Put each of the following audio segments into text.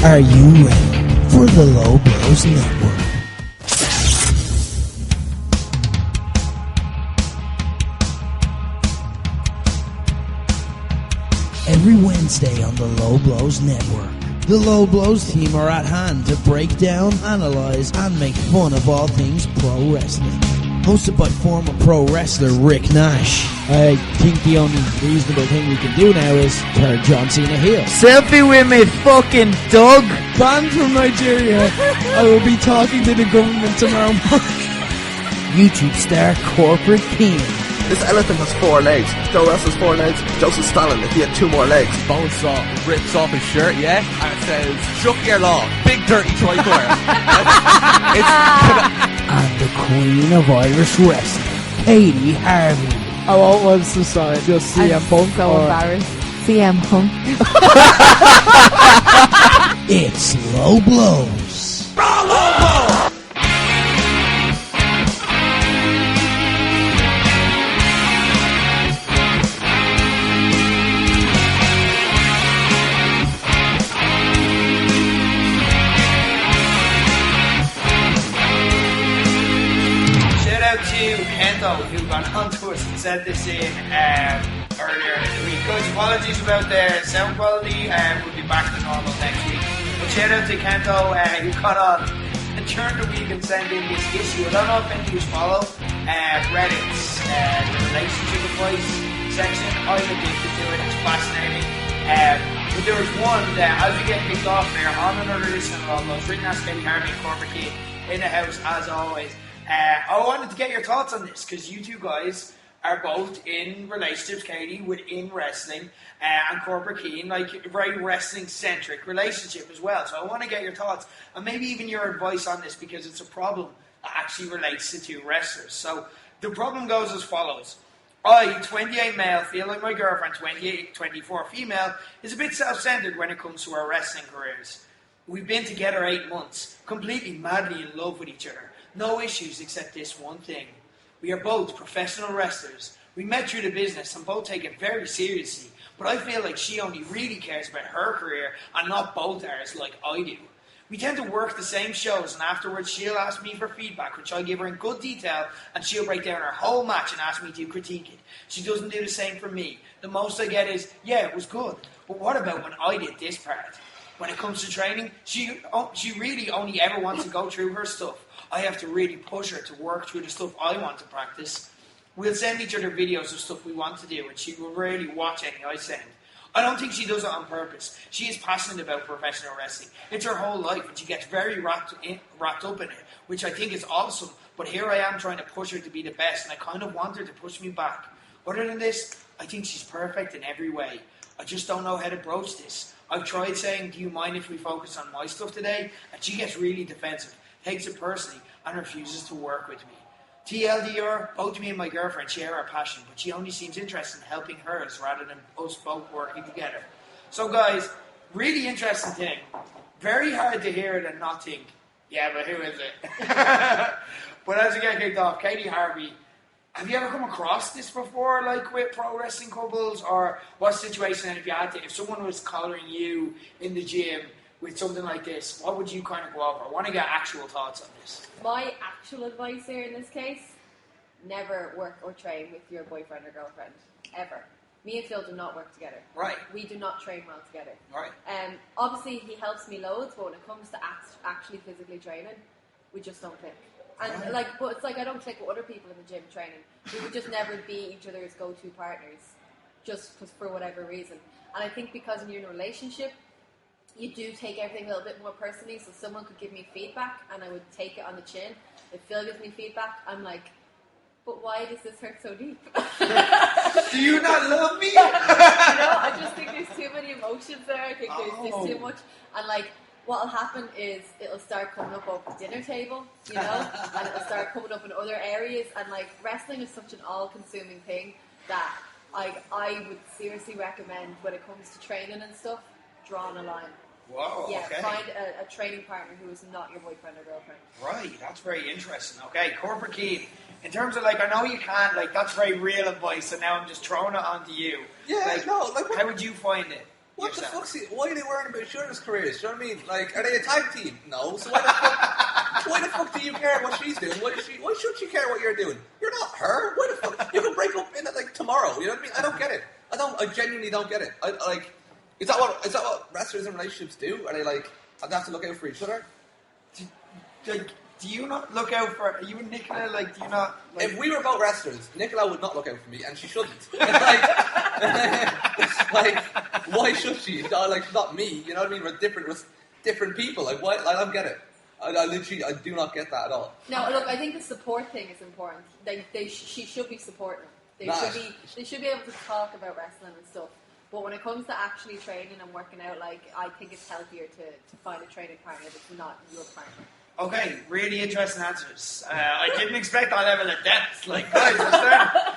Are you ready for the Low Blows Network? Every Wednesday on the Low Blows Network, the Low Blows team are at hand to break down, analyze, and make fun of all things pro wrestling. Hosted by former pro wrestler Rick Nash. I think the only reasonable thing we can do now is turn John Cena heel. Selfie with me fucking Doug. Banned from Nigeria. I will be talking to the government tomorrow morning. YouTube star Corporate King. This elephant has 4 legs. Joe Russell's 4 legs. Joseph Stalin, if he had 2 more legs. Bonesaw rips off his shirt, yeah, and it says, "Shuck your law, big dirty tricolour." And the Queen of Irish Wrestling, Katie Harvey. I want once to sign just CM Punk. So embarrassed. CM Punk. It's Low Blows. Low blow. Keitel, who got on to us and said this in earlier in the week. Guys, apologies about the sound quality, we'll be back to normal next week. But shout out to Keitel, who got on and during the week and sent in this issue. I don't know if any of you follow Reddit's the relationship advice section. I'm addicted to it, it's fascinating. But there was one that, as we get kicked off there, on another listen of all those, written as Katie Harvey and Corporate Kid in the house as always. I wanted to get your thoughts on this because you two guys are both in relationships, Katie, within wrestling, and Corporate Keen, like a very wrestling-centric relationship as well. So I want to get your thoughts and maybe even your advice on this because it's a problem that actually relates to two wrestlers. So the problem goes as follows. I, 28 male, feel like my girlfriend, 24 female, is a bit self-centered when it comes to our wrestling careers. We've been together 8 months, completely madly in love with each other. No issues except this one thing. We are both professional wrestlers. We met through the business and both take it very seriously, but I feel like she only really cares about her career and not both ours like I do. We tend to work the same shows and afterwards she'll ask me for feedback, which I give her in good detail, and she'll break down her whole match and ask me to critique it. She doesn't do the same for me. The most I get is, yeah, it was good, but what about when I did this part? When it comes to training, she really only ever wants to go through her stuff. I have to really push her to work through the stuff I want to practice. We'll send each other videos of stuff we want to do, and she will rarely watch any I send. I don't think she does it on purpose. She is passionate about professional wrestling. It's her whole life, and she gets very wrapped up in it, which I think is awesome. But here I am trying to push her to be the best, and I kind of want her to push me back. Other than this, I think she's perfect in every way. I just don't know how to broach this. I've tried saying, do you mind if we focus on my stuff today? And she gets really defensive, takes it personally, and refuses to work with me. TLDR, both me and my girlfriend share our passion, but she only seems interested in helping hers rather than us both working together. So guys, really interesting thing. Very hard to hear it and not think, yeah, but who is it? But as we get kicked off, Katie Harvey, have you ever come across this before, like with pro wrestling couples, or what situation? And if someone was collaring you in the gym with something like this, what would you kind of go over? I want to get actual thoughts on this. My actual advice here in this case: never work or train with your boyfriend or girlfriend ever. Me and Phil do not work together. Right. We do not train well together. Right. Obviously, he helps me loads, but when it comes to actually physically training, we just don't click. And but it's like I don't click with other people in the gym training. We would just never be each other's go-to partners, just for whatever reason. And I think because when you're in a relationship, you do take everything a little bit more personally. So someone could give me feedback, and I would take it on the chin. If Phil gives me feedback, I'm like, but why does this hurt so deep? Do you not love me? I just think there's too many emotions there. I think there's just too much. And what'll happen is it'll start coming up over the dinner table, and it'll start coming up in other areas. And wrestling is such an all-consuming thing that I would seriously recommend when it comes to training and stuff, drawing a line. Whoa, yeah, okay. Find a training partner who is not your boyfriend or girlfriend. Right, that's very interesting. Okay, Corporate Keen. In terms of I know you can't, that's very real advice, and now I'm just throwing it onto you. Yeah, how would you find it? What the yourself. fuck's why are they worrying about each other's careers? Do you know what I mean? Like, are they a tag team? No. So why the fuck do you care what she's doing? Why should she care what you're doing? You're not her. Why the fuck? You can break up in it like tomorrow. You know what I mean? I don't get it. I genuinely don't get it. Is that what wrestlers in relationships do? Are they like, they have to look out for each other? Do you not look out for? Are you and Nicola? Like, do you not? Like, If we were both wrestlers, Nicola would not look out for me, and she shouldn't. Why should she? Like, she's not me. You know what I mean? We're different people. Like, why? I don't get it. I do not get that at all. No, look, I think the support thing is important. She should be supporting them. They should be able to talk about wrestling and stuff. But when it comes to actually training and working out, like, I think it's healthier to find a training partner that's not your partner. Okay, really interesting answers. I didn't expect that level of depth. Like, guys,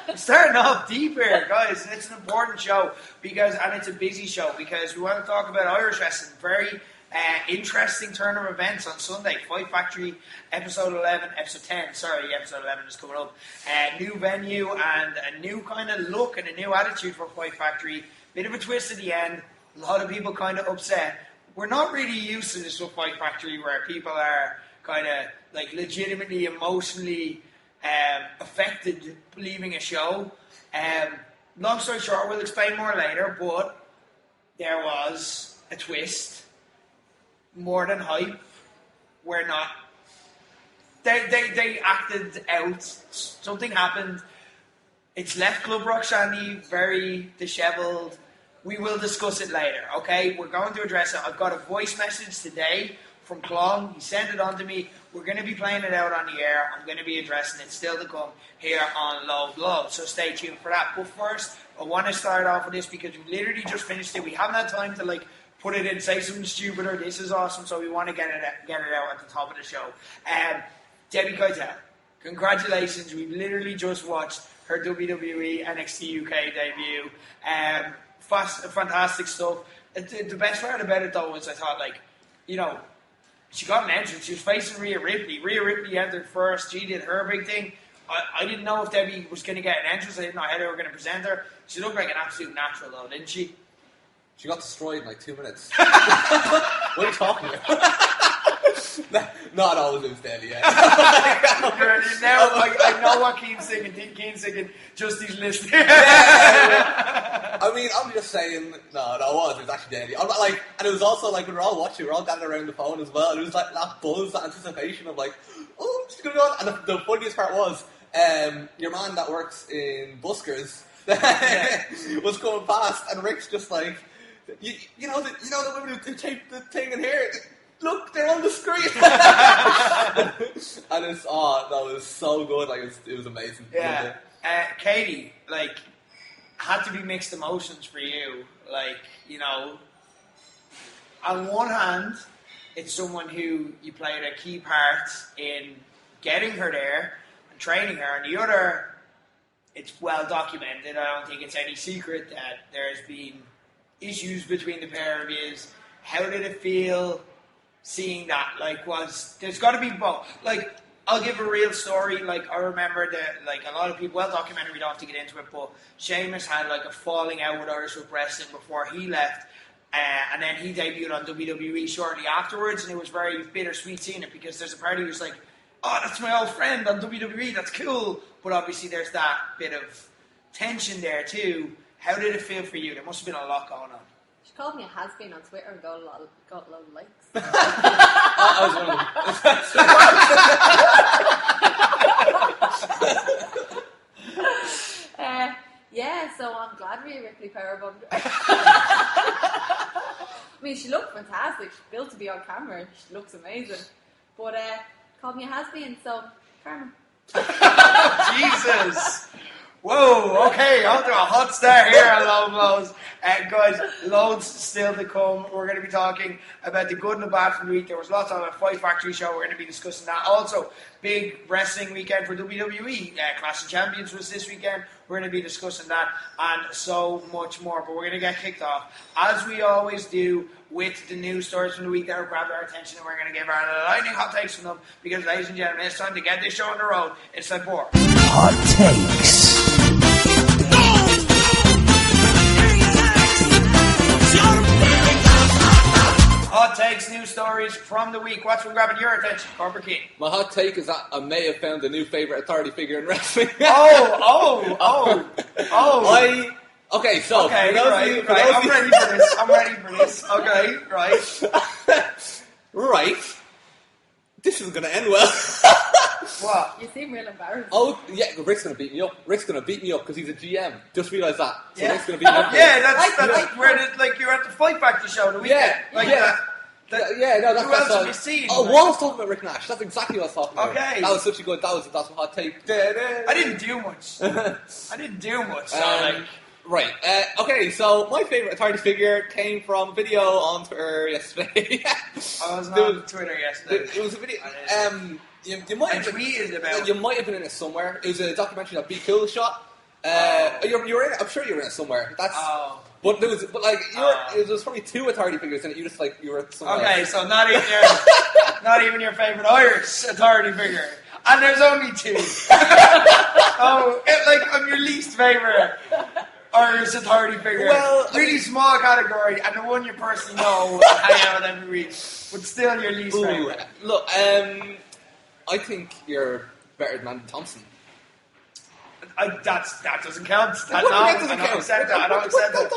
we're starting off deep here, guys. It's an important show and it's a busy show because we want to talk about Irish wrestling. Very interesting turn of events on Sunday. Fight Factory, episode 11 is coming up. New venue and a new kind of look and a new attitude for Fight Factory. Bit of a twist at the end. A lot of people kind of upset. We're not really used to this with Fight Factory where people are kind of like legitimately emotionally affected leaving a show. Long story short, we'll explain more later, but there was a twist. More than hype. We're not. They acted out. Something happened. It's left Club Rock Shandy very dishevelled. We will discuss it later, okay? We're going to address it. I've got a voice message today from Clong. He sent it on to me. We're going to be playing it out on the air. I'm going to be addressing it still to come here on Low Blow. So stay tuned for that. But first, I want to start off with this because we literally just finished it. We haven't had time to put it in, say something stupid or this is awesome. So we want to get it out at the top of the show. Debbie Keitel, congratulations. We've literally just watched her WWE NXT UK debut. Fantastic stuff. The best part about it though was I thought she got an entrance. She was facing Rhea Ripley. Rhea Ripley entered first. She did her big thing. I didn't know if Debbie was going to get an entrance. I didn't know how they were going to present her. She looked like an absolute natural though, didn't she? She got destroyed in like 2 minutes. What are you talking about? Not always it was Debbie, yeah. Now I know what Keane's thinking. Keane's thinking, just these listeners. I mean, I'm just saying, no, it was actually Debbie. I'm not and it was also when we were all watching, we were all gathered around the phone as well, and it was that buzz, that anticipation of oh, she's going to go on. And the funniest part was, your man that works in Buskers was coming past, and Rick's just you know the women who tape the thing in here. Look, they're on the screen. And that was so good. It was amazing. Yeah. Katie, had to be mixed emotions for you. On one hand, it's someone who you played a key part in getting her there and training her. And the other, it's well documented. I don't think it's any secret that there's been issues between the pair of you. How did it feel seeing that? There's got to be both. I'll give a real story. I remember that, a lot of people, well documented, we don't have to get into it, but Sheamus had, a falling out with Irish Whip Wrestling before he left, and then he debuted on WWE shortly afterwards, and it was very bittersweet seeing it, because there's a part who's like, oh, that's my old friend on WWE, that's cool, but obviously there's that bit of tension there too. How did it feel for you? There must have been a lot going on. She called me a has-been on Twitter and got a lot of likes. I was one of them. Yeah, so I'm glad Rhea Ripley powerbombed her. I mean, she looked fantastic. She's built to be on camera. She looks amazing. But called me a has-been, so karma. Jesus! Whoa, okay, on to a hot start here on Low Blows. Guys, loads still to come. We're going to be talking about the good and the bad from the week. There was lots on a Fight Factory show. We're going to be discussing that. Also, big wrestling weekend for WWE. Clash of Champions was this weekend. We're going to be discussing that and so much more. But we're going to get kicked off, as we always do, with the news stories from the week that have grabbed our attention. And we're going to give our lightning hot takes from them. Because, ladies and gentlemen, it's time to get this show on the road. It's time for Hot Takes. hot takes, news stories from the week. What's been grabbing your attention, Corporate King? My hot take is that I may have found a new favourite authority figure in wrestling. Okay, so Okay, for those right, of you, right. I'm ready for this. Okay, right. Right. This isn't going to end well. What? You seem real embarrassed. Oh, yeah, Rick's going to beat me up. Rick's going to beat me up because he's a GM. Just realise that. So Yeah. Rick's going to beat me up. Yeah, that's where you're at the Fight Factory show the weekend. Yeah, no, that's who else all. have you seen? Oh, I was talking about Rick Nash. That's exactly what I was talking about. Okay. That was such a good. That's my hot take. I didn't do much. So Right. Okay. So my favorite authority figure came from a video on Twitter yesterday. I was on Twitter yesterday. It was a video. You might have tweeted about. You might have been in it somewhere. It was a documentary that Be Cool shot. You were in it. I'm sure you were in it somewhere. That's. But there was, there was probably two authority figures in it. You just you were somewhere. Okay, so not even your favorite Irish authority figure, and there's only two. I'm your least favorite Irish authority figure. Well, really small category, and the one you personally know and hang out with every week, but still your least favorite. Look, I think you're better than Andy Thompson. That doesn't count. I don't accept that. That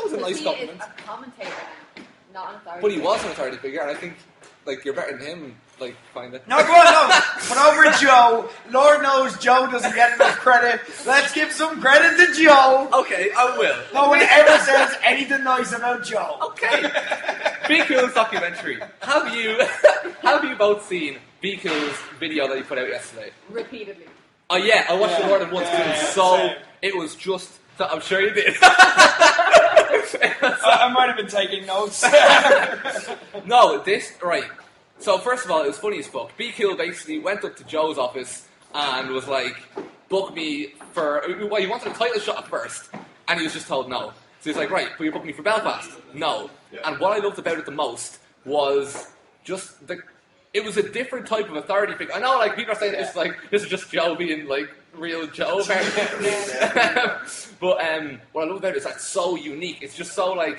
was a nice compliment. He is a commentator now, not an authority. But he was an authority figure, and I think you're better than him. Kind of. No, go on, no. But over Joe, Lord knows Joe doesn't get enough credit. Let's give some credit to Joe. Okay, I will. No one ever says anything nice about Joe. Okay. Be Cool's documentary. Have you both seen Be Cool's video that he put out yesterday? Repeatedly. Oh yeah, I watched it more than once it was just. I'm sure you did. I might have been taking notes. No, right. So first of all, it was funny as fuck. Be Cool basically went up to Joe's office and was like, book me for... Well, he wanted a title shot at first, and he was just told no. So he's like, right, but you're booking me for Belfast? No. Yeah. And what I loved about it the most was just it was a different type of authority figure. I know, people are saying this is just Joe being, real Joe. But what I love about it is that it's so unique. It's just so, I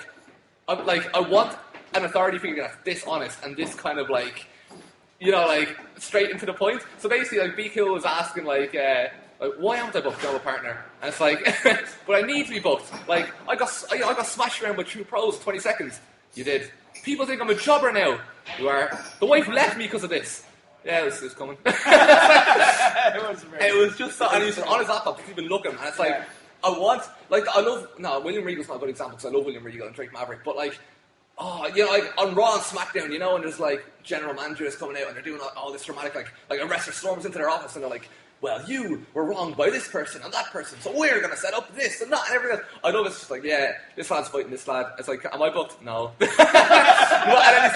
want an authority figure that's this honest and this kind of, straight into the point. So basically, Be Cool was asking, why haven't I booked Joe partner? And it's but I need to be booked. I got smashed around by true pros in 20 seconds. You did. People think I'm a jobber now. You are. The wife left me because of this. Yeah, it was coming. It was just so, and he was on his laptop, he's even looking, and it's William Regal's not a good example because I love William Regal and Drake Maverick, but on Raw and SmackDown, and there's general managers coming out and they're doing all this dramatic, a wrestler storms into their office and they're like, well, you were wronged by this person and that person, so we're going to set up this and that and everything else. I know it's just this lad's fighting this lad. It's am I booked? No. And then it's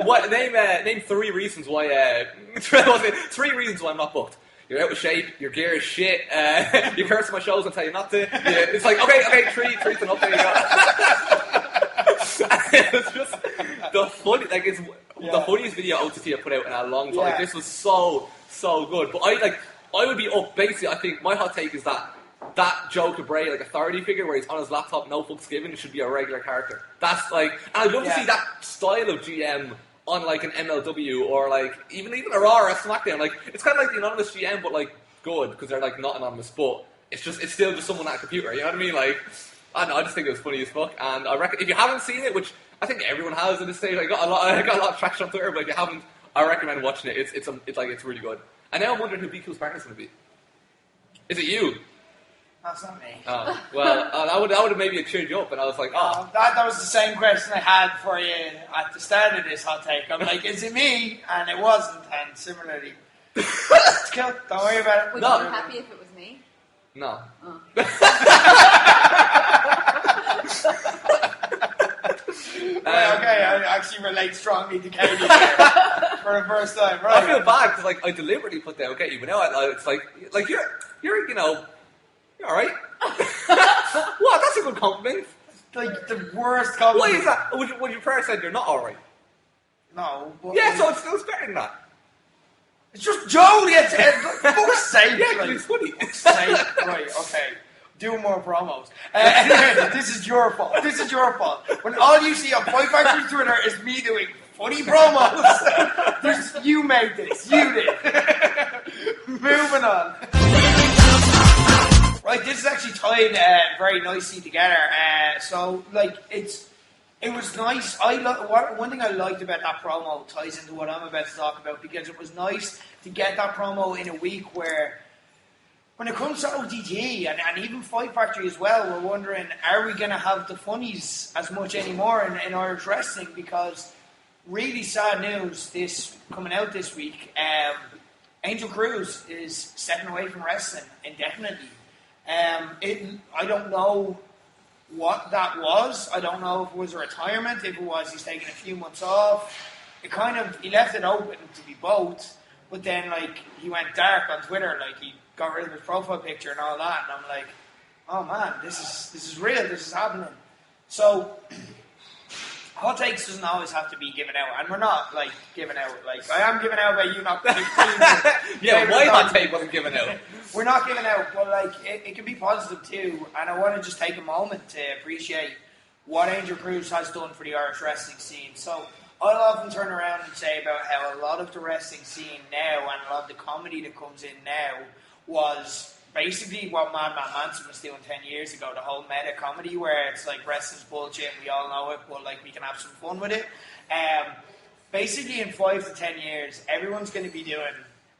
what? Name 3 reasons why, 3 reasons why I'm not booked. You're out of shape, your gear is shit, you curse my shows and tell you not to. Yeah, it's okay, 3's enough, there you go. It's just the funny, it's the funniest video OTT I put out in a long time. This was so good. But I would be up. Basically, I think my hot take is that Joe Cabrera, authority figure, where he's on his laptop, no fucks given, should be a regular character. That's and I'd love to see that style of GM on an MLW or even a Raw or a SmackDown. It's kind of like the anonymous GM, but good because they're not anonymous, but it's still just someone at a computer. You know what I mean? I don't know. I just think it was funny as fuck, and I reckon if you haven't seen it, which I think everyone has at this stage, I got a lot of traction on Twitter, but if you haven't, I recommend watching it. It's really good. And now I'm wondering who Be Cool's partner's going to be. Is it you? That's not me. Oh, well, that would have maybe cheered you up, and I was like, oh. That was the same question I had for you at the start of this hot take. I'm is it me? And it wasn't, and similarly. It's cool. Don't worry about it. Would you be happy if it was me? No. Oh. Okay, I actually relate strongly to Keitel here for the first time. Right. I feel bad because I deliberately put down Katie, but now it's you're all right. What? That's a good compliment. The worst compliment. Why is that? Would you first said you're not all right? No. But so it's still better than that. It's just Joe. For fuck's sake. Yeah, it's funny. Right. Okay. Do more promos. Anyway, this is your fault. When all you see on Fight Factory Twitter is me doing funny promos. You made this. You did. Moving on. Right, this is actually tied very nicely together. So, like, it was nice. One thing I liked about that promo ties into what I'm about to talk about, because it was nice to get that promo in a week where, when it comes to OTT and even Fight Factory as well, we're wondering, are we going to have the funnies as much anymore in Irish wrestling? Because really sad news coming out this week. Angel Cruz is stepping away from wrestling indefinitely. I don't know what that was. I don't know if it was a retirement, if it was he's taking a few months off. He left it open to be both, but then like he went dark on Twitter, like he got rid of his profile picture and all that, and I'm like, oh man, this is real, this is happening. So hot takes doesn't always have to be given out, and we're not like giving out, like I am giving out by you not yeah, my hot take wasn't given out. We're not giving out, but like it can be positive too, and I want to just take a moment to appreciate what Angel Cruz has done for the Irish wrestling scene. So I'll often turn around and say about how a lot of the wrestling scene now and a lot of the comedy that comes in now was basically what Madman Manson was doing 10 years ago, the whole meta comedy where it's like wrestling's bullshit and we all know it, but like we can have some fun with it. Basically in 5 to 10 years, everyone's going to be doing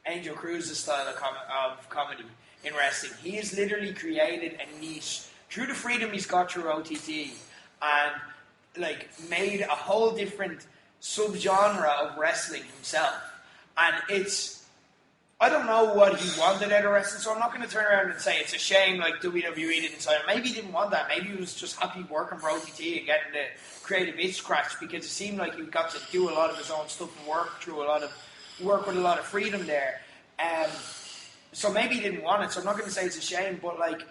Angel Cruz's style of comedy in wrestling. He has literally created a niche through the freedom he's got through OTT and like made a whole different subgenre of wrestling himself. And I don't know what he wanted out of wrestling, so I'm not going to turn around and say it's a shame like WWE didn't sign him. Maybe he didn't want that. Maybe he was just happy working for OTT and getting the creative itch scratched, because it seemed like he got to do a lot of his own stuff and work with a lot of freedom there. So maybe he didn't want it, so I'm not going to say it's a shame, but like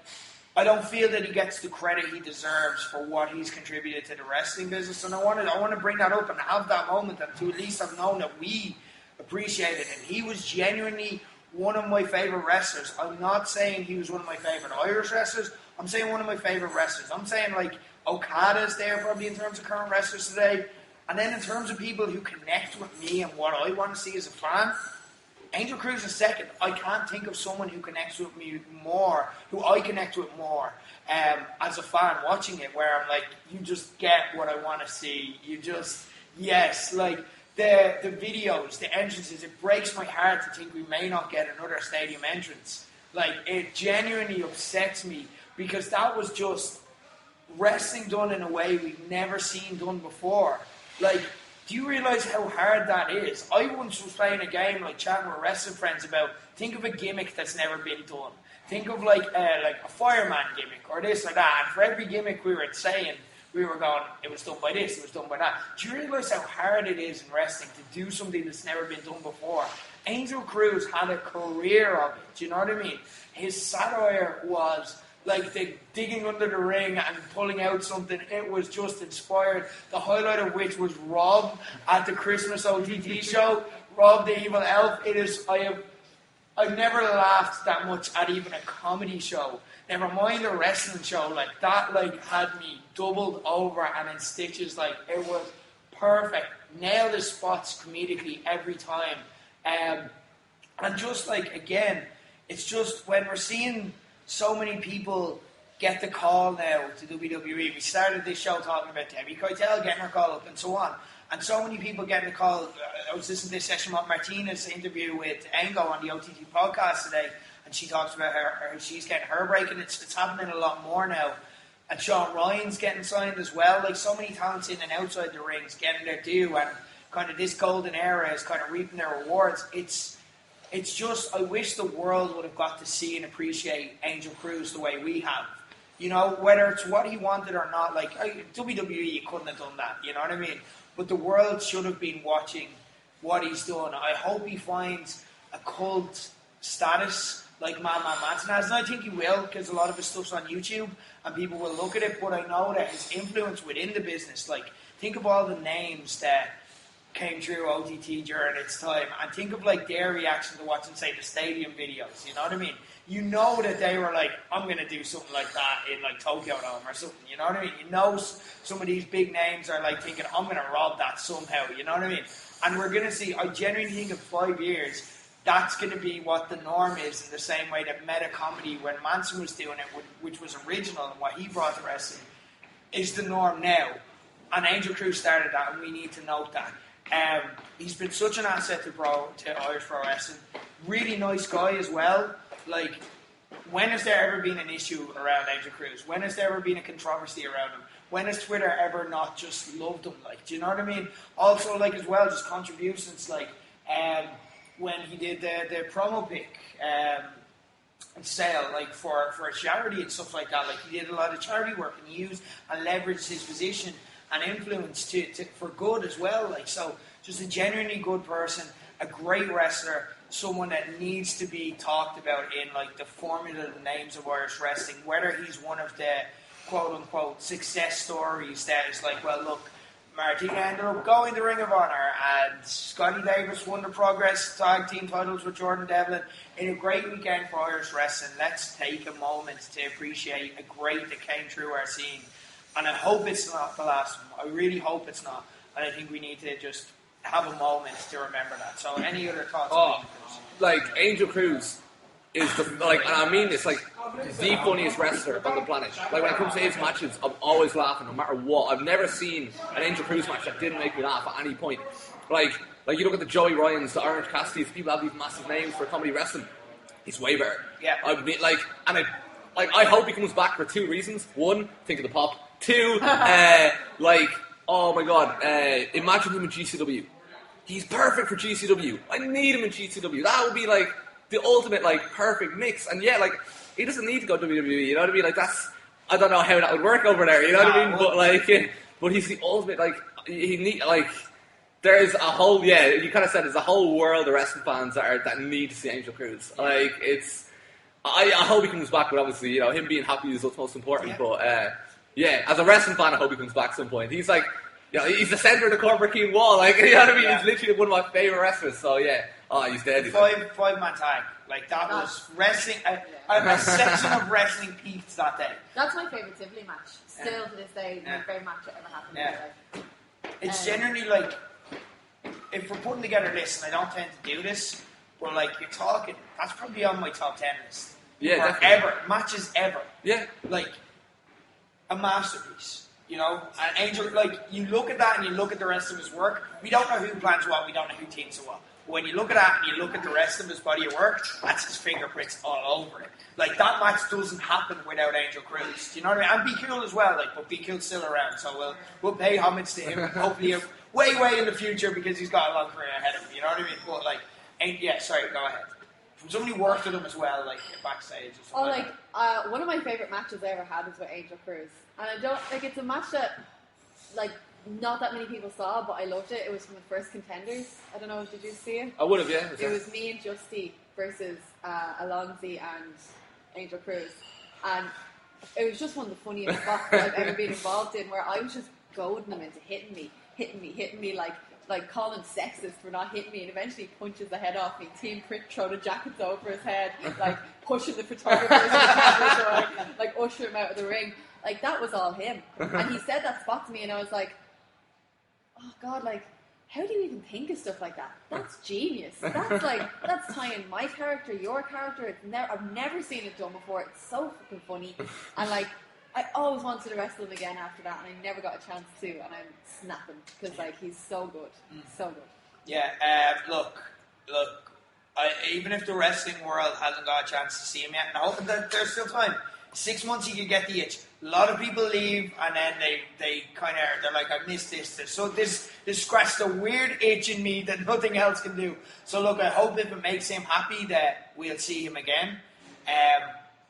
I don't feel that he gets the credit he deserves for what he's contributed to the wrestling business, and I want to bring that up and have that moment, and to at least have known that we appreciated him. He was genuinely one of my favourite wrestlers. I'm not saying he was one of my favourite Irish wrestlers. I'm saying one of my favourite wrestlers. I'm saying like Okada's there probably in terms of current wrestlers today. And then in terms of people who connect with me and what I want to see as a fan, Angel Cruz is second. I can't think of someone who connects with me more, who I connect with more as a fan watching it, where I'm like, you just get what I want to see. You just, yes, like the videos, the entrances, it breaks my heart to think we may not get another stadium entrance. Like, it genuinely upsets me, because that was just wrestling done in a way we've never seen done before. Like, do you realise how hard that is? I once was playing a game, like chatting with wrestling friends about, think of a gimmick that's never been done. Think of like a fireman gimmick or this or that. And for every gimmick we were saying, we were going, it was done by this, it was done by that. Do you realise how hard it is in wrestling to do something that's never been done before? Angel Cruz had a career of it, do you know what I mean? His satire was like the digging under the ring and pulling out something. It was just inspired. The highlight of which was Rob at the Christmas OTT show. Rob the Evil Elf. I've never laughed that much at even a comedy show. Never mind a wrestling show. Like that, like had me doubled over and in stitches. Like it was perfect. Nailed his spots comedically every time. And just like again, it's just when we're seeing so many people get the call now to WWE. We started this show talking about Debbie Keitel getting her call up and so on. And so many people getting the call. I was listening to this session with Martina's interview with Angel on the OTT podcast today, and she talks about her she's getting her break, and it's happening a lot more now. And Sean Ryan's getting signed as well. Like so many talents in and outside the rings getting their due, and kind of this golden era is kind of reaping their rewards. It's just, I wish the world would have got to see and appreciate Angel Cruz the way we have. You know, whether it's what he wanted or not, like, WWE, you couldn't have done that, you know what I mean? But the world should have been watching what he's done. I hope he finds a cult status like Madman Manson has, and I think he will, because a lot of his stuff's on YouTube, and people will look at it, but I know that his influence within the business, like, think of all the names that came through OTT during its time, and think of like their reaction to watching, say, the stadium videos, you know what I mean? you know that they were like, I'm going to do something like that in like Tokyo Dome or something, you know what I mean? You know some of these big names are like thinking, I'm going to rob that somehow, you know what I mean? And we're going to see, I genuinely think in 5 years, that's going to be what the norm is, in the same way that meta comedy, when Manson was doing it, which was original and what he brought to wrestling, is the norm now. And Angel Cruz started that, and we need to note that. He's been such an asset to Irish Pro Wrestling. Really nice guy as well. Like, when has there ever been an issue around Angel Cruz? When has there ever been a controversy around him? When has Twitter ever not just loved him? Like, do you know what I mean? Also, like, as well, just contributions, like, when he did the promo pic sale, like, for a charity and stuff like that. Like, he did a lot of charity work and used and leveraged his position and influence for good as well. Like, so, just a genuinely good person, a great wrestler, someone that needs to be talked about in like the formula names of Irish wrestling, whether he's one of the quote-unquote success stories that is like, well, look, Martina ended up going to Ring of Honor, and Scotty Davis won the Progress Tag Team titles with Jordan Devlin in a great weekend for Irish wrestling. Let's take a moment to appreciate a great that came through our scene. And I hope it's not the last one. I really hope it's not. And I think we need to just have a moment to remember that. So, any other thoughts? Like, Angel Cruz is and I mean this, like, the funniest wrestler on the planet. Like, when it comes to his matches, I'm always laughing no matter what. I've never seen an Angel Cruz match that didn't make me laugh at any point. Like you look at the Joey Ryans, the Orange Cassidy's, people have these massive names for comedy wrestling. He's way better. Yeah. I hope he comes back for two reasons. One, think of the pop. Two, oh my god, imagine him in GCW. He's perfect for GCW. I need him in GCW. That would be like the ultimate like perfect mix. And yeah, like he doesn't need to go WWE. You know what I mean? Like I don't know how that would work over there. You know what I mean? But he's the ultimate. Like there's a whole you kind of said there's a whole world of wrestling fans that need to see Angel Cruz. Like I hope he comes back. But obviously, you know, him being happy is what's most important. Yeah. But as a wrestling fan, I hope he comes back at some point. He's like. You know, he's the centre of the Corporate King wall, like, you know what I mean? Yeah. He's literally one of my favourite wrestlers, so yeah. Oh, he's dead. Five-man tag. Like, that was wrestling, a section of wrestling peaks that day. That's my favourite Tivoli match. Still to this day, my favourite match that ever happened in my life. It's generally like, if we're putting together this, and I don't tend to do this, but like, you're talking, that's probably on my top 10 list. Yeah, ever. Matches ever. Yeah. Like, a masterpiece. You know, and Angel, like, you look at that and you look at the rest of his work, we don't know who plans what, we don't know who teams what. But when you look at that and you look at the rest of his body of work, that's his fingerprints all over it. Like, that match doesn't happen without Angel Cruz. Do you know what I mean? And Be Cool as well, like, but Be Cool's still around, so we'll pay homage to him, hopefully way in the future, because he's got a long career ahead of him, you know what I mean? But, like, go ahead. From somebody who worked with him as well, like, backstage or something one of my favourite matches I ever had was with Angel Cruz. And I don't, like, it's a match that, like, not that many people saw, but I loved it. It was from the first Contenders. I don't know, did you see it? I would have, yeah. It was me and Justy versus Alonzi and Angel Cruz. And it was just one of the funniest spots I've ever been involved in, where I was just goading him into hitting me, like calling sexist for not hitting me, and eventually he punches the head off me. Team Crit throw the jackets over his head, like pushing the photographers to the camera door, like usher him out of the ring. Like, that was all him. And he said that spot to me, and I was like, oh God, like, how do you even think of stuff like that? That's genius. That's tying my character, your character. I've never seen it done before. It's so fucking funny. And like, I always wanted to wrestle him again after that, and I never got a chance to, and I'm snapping, because like, he's so good. So good. Yeah, look, even if the wrestling world hasn't got a chance to see him yet, and there's still time. 6 months he could get the itch. A lot of people leave, and then they kind of, they're like, I missed this. So this scratched a weird itch in me that nothing else can do. So look, I hope if it makes him happy that we'll see him again.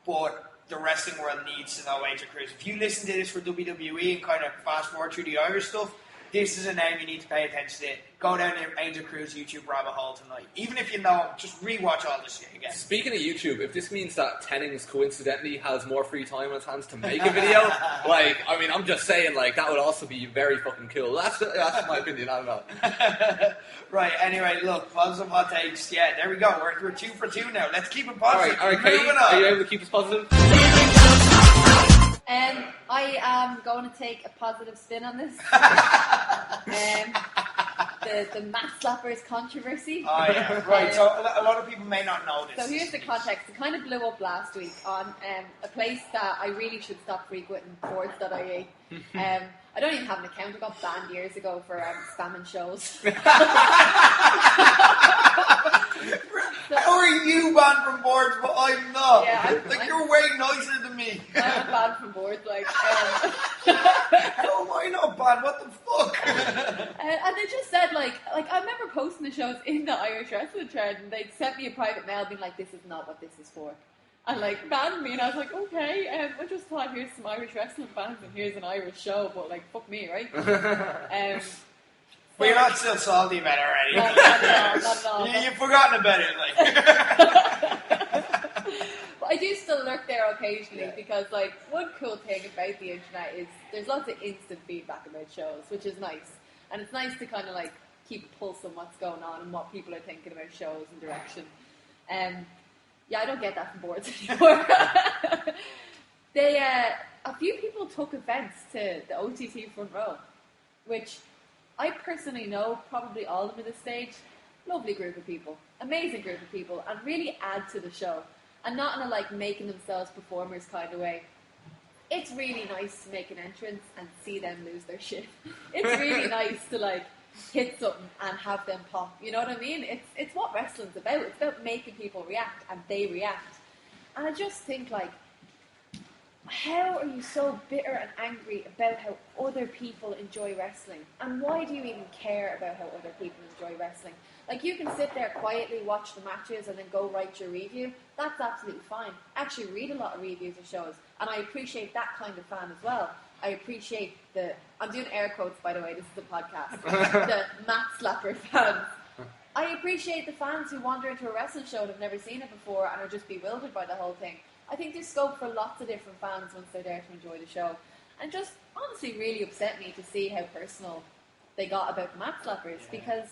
But the wrestling world needs to know Angel Cruz. If you listen to this for WWE and kind of fast forward through the Irish stuff, this is a name you need to pay attention to. Go down to Angel Cruz YouTube rabbit hole tonight. Even if you know him, just rewatch all this shit again. Speaking of YouTube, if this means that Tennings coincidentally has more free time on his hands to make a video, like, I mean, I'm just saying, like, that would also be very fucking cool. That's my opinion, I don't know. Right, anyway, look, positive hot takes. Yeah, there we go. We're 2 for 2 now. Let's keep it positive. Alright, Katie, are you able to keep us positive? I am going to take a positive spin on this. The Mat Slappers controversy. Oh, yeah. Right, so a lot of people may not know this. So here's the context. It kind of blew up last week on a place that I really should stop frequenting, boards.ie. I don't even have an account. I got banned years ago for spamming shows. How are you banned from boards, but I'm not? Yeah, you're way nicer than me. I'm banned from boards, like. How am I not banned? What the fuck? And they just said, like I remember posting the shows in the Irish Wrestling Thread, and they'd sent me a private mail being like, this is not what this is for. And like banned me, and I was like, okay, I just thought here's some Irish wrestling fans, and here's an Irish show, but like, fuck me, right? But you're not still salty about it already. Not at all. You've forgotten about it, like. But I do still lurk there occasionally because, like, one cool thing about the internet is there's lots of instant feedback about shows, which is nice. And it's nice to kind of, like, keep a pulse on what's going on and what people are thinking about shows and direction. Yeah, I don't get that from boards anymore. A few people took offence to the OTT front row, which I personally know probably all of them at this stage. Lovely group of people, amazing group of people, and really add to the show. And not in a like making themselves performers kind of way. It's really nice to make an entrance and see them lose their shit. It's really nice to like hit something and have them pop. You know what I mean? It's what wrestling's about. It's about making people react and they react. And I just think like, how are you so bitter and angry about how other people enjoy wrestling? And why do you even care about how other people enjoy wrestling? Like, you can sit there quietly, watch the matches, and then go write your review. That's absolutely fine. I actually read a lot of reviews of shows, and I appreciate that kind of fan as well. I appreciate I'm doing air quotes, by the way, this is a podcast, the Mat Slapper fans. I appreciate the fans who wander into a wrestling show and have never seen it before and are just bewildered by the whole thing. I think there's scope for lots of different fans once they're there to enjoy the show. And just honestly really upset me to see how personal they got about the Mat Slappers, because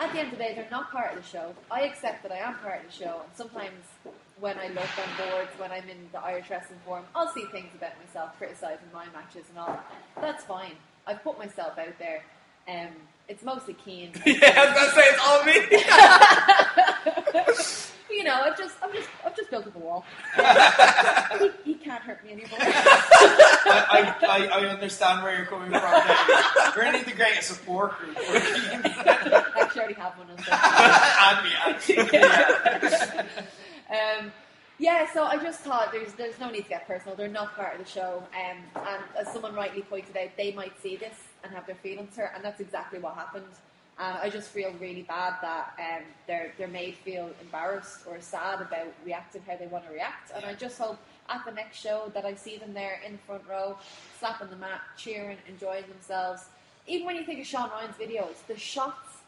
at the end of the day, they're not part of the show. I accept that I am part of the show, and sometimes when I look on boards, when I'm in the Irish Wrestling Forum, I'll see things about myself, criticising my matches and all. That's fine. I've put myself out there. It's mostly Keane. Yeah, I was going to say, it's all me. You know, I've just built up a wall. He can't hurt me anymore. I understand where you're coming from. We're going to need to create a support group for Keane. I actually already have one on there. Yeah, so I just thought there's no need to get personal. They're not part of the show. And as someone rightly pointed out, they might see this and have their feelings hurt, and that's exactly what happened. I just feel really bad that they're made feel embarrassed or sad about reacting how they want to react. And I just hope at the next show that I see them there in the front row, slapping the mat, cheering, enjoying themselves. Even when you think of Sean Ryan's videos, the shots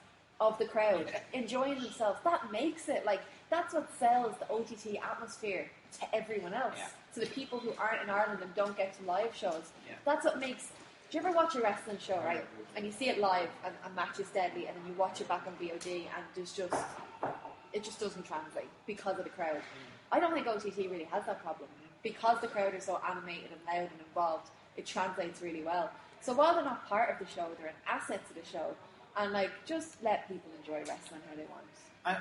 of the crowd enjoying themselves, that makes it like, that's what sells the OTT atmosphere to everyone else. Yeah. To the people who aren't in Ireland and don't get to live shows. Yeah. That's what makes... Do you ever watch a wrestling show, right? And you see it live and a match is deadly, and then you watch it back on VOD and it just doesn't translate because of the crowd. I don't think OTT really has that problem. Because the crowd are so animated and loud and involved, it translates really well. So while they're not part of the show, they're an asset to the show. And like, just let people enjoy wrestling how they want.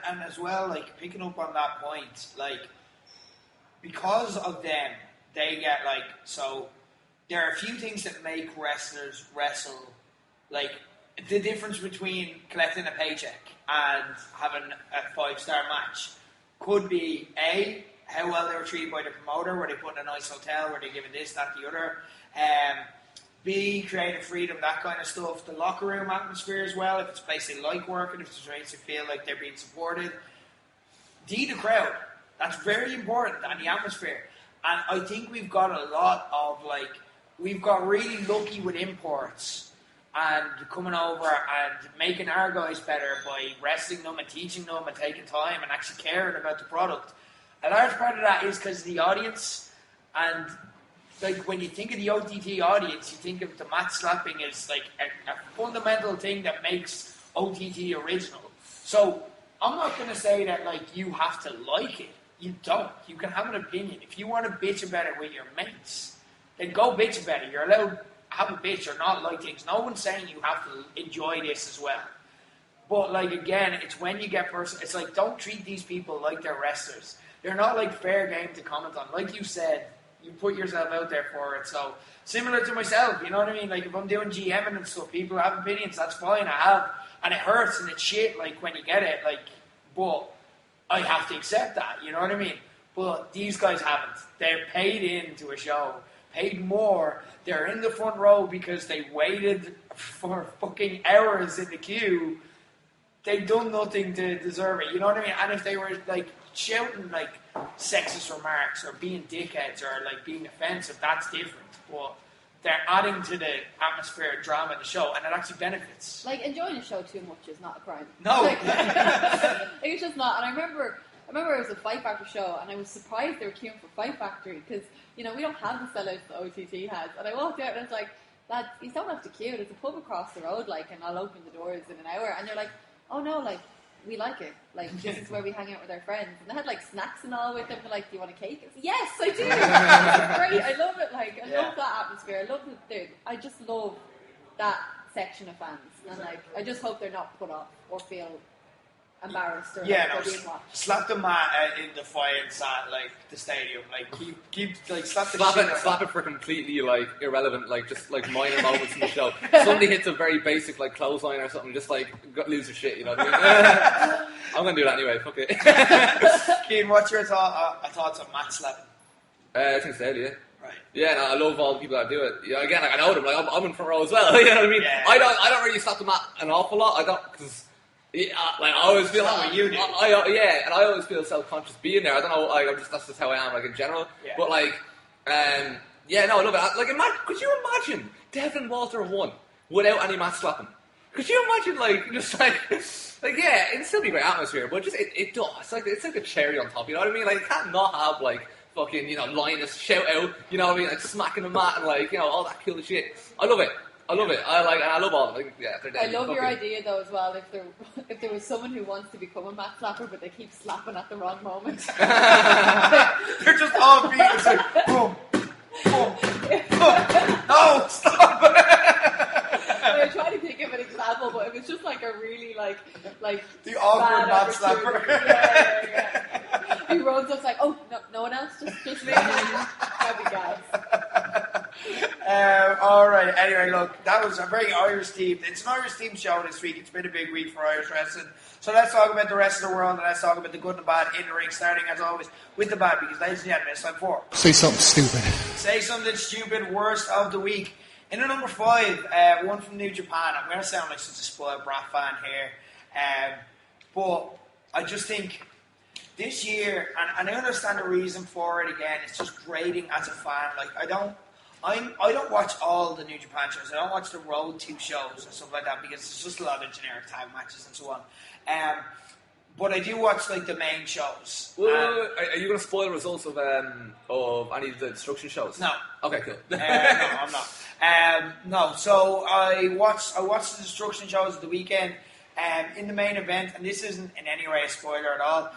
And as well, like, picking up on that point, like, because of them, they get like, so there are a few things that make wrestlers wrestle. Like, the difference between collecting a paycheck and having a 5-star match could be A, how well they were treated by the promoter, were they put in a nice hotel, were they given this, that, the other. B, creative freedom, that kind of stuff. The locker room atmosphere as well, if it's a place they like working, if it's a place they feel like they're being supported. D, the crowd. That's very important, and the atmosphere. And I think we've got a lot of, like, we've got really lucky with imports and coming over and making our guys better by wrestling them and teaching them and taking time and actually caring about the product. A large part of that is because of the audience, and like when you think of the OTT audience, you think of the mat slapping as like a fundamental thing that makes OTT original. So I'm not going to say that like you have to like it. You don't. You can have an opinion. If you want to bitch about it with your mates, then go bitch about it. You're allowed to have a bitch or not like things. No one's saying you have to enjoy this as well. But like again, it's when you get personal. It's like don't treat these people like they're wrestlers. They're not like fair game to comment on. Like you said, you put yourself out there for it. So similar to myself, you know what I mean? Like if I'm doing GMing and stuff, people have opinions. That's fine. I have, and it hurts and it's shit. Like when you get it, like, but I have to accept that. You know what I mean? But these guys haven't. They're paid into a show, paid more. They're in the front row because they waited for fucking hours in the queue. They've done nothing to deserve it. You know what I mean? And if they were like shouting like sexist remarks or being dickheads or like being offensive, that's different. But they're adding to the atmosphere and drama of the show, and it actually benefits. Like enjoying a show too much is not a crime. No, like, it's just not. And I remember it was a Fight Factor show, and I was surprised they were queuing for Fight Factory because we don't have the sellouts the OTT has. And I walked out and it's like, lads, you don't have to queue. There's a pub across the road, like, and I'll open the doors in an hour. And they're like, oh no, like, we like it. Like, this is where we hang out with our friends. And they had, like, snacks and all with them. They're like, do you want a cake? I said, yes, I do. It's great. I love it. Like, I love that atmosphere. I love I just love that section of fans. And, like, I just hope they're not put off or feel embarrassed or they're being watched. Slap the mat in defiance at like the stadium. Like keep like slap it for completely like irrelevant, like just like minor moments in the show. Somebody hits a very basic like clothesline or something, just like lose their shit. You know what I mean? I'm gonna do that anyway. Fuck it. Keane, what's your thoughts on mat slapping? I think so, yeah. Right. Yeah, no, I love all the people that do it. Yeah, again, like, I know them. Like I'm in front row as well. You know what I mean? Yeah. I don't really slap the mat an awful lot. I don't because. Yeah, like I always feel what you do. and I always feel self-conscious being there. I don't know, like that's just how I am, like in general. Yeah. But like, no, I love it. Like, could you imagine Devin Walter won without any mat slapping? Could you imagine, like, just like yeah, it'd still be a great atmosphere, but just it does. It's like a cherry on top. You know what I mean? Like, you can't not have like fucking Linus shout out. You know what I mean? Like smacking the mat and like all that cool shit. I love it. I love it. I love all of it. Yeah, I love your idea though as well. If there was someone who wants to become a mat slapper, but they keep slapping at the wrong moment, they're just all beat. It's like boom, boom, boom. No, stop. I tried to think of an example, but it was just like a really like the awkward mat slapper. Yeah. He runs up like, oh no one else, just me. That'd be gas. Alright, anyway, look, that was a very Irish themed. It's an Irish themed show this week. It's been a big week for Irish wrestling. So let's talk about the rest of the world and let's talk about the good and the bad in the ring, starting as always with the bad, because ladies and gentlemen, it's time for Say Something Stupid. Say Something Stupid, worst of the week. In at number 5, one from New Japan. I'm going to sound like such a spoiled brat fan here, but I just think this year, and I understand the reason for it again, it's just grating as a fan. Like, I don't watch all the New Japan shows. I don't watch the Road 2 shows and stuff like that because it's just a lot of generic tag matches and so on. But I do watch like the main shows. Well, are you going to spoil results of any of the Destruction shows? No. Okay, cool. No, I'm not. No. So I watched the Destruction shows at the weekend. In the main event, and this isn't in any way a spoiler at all,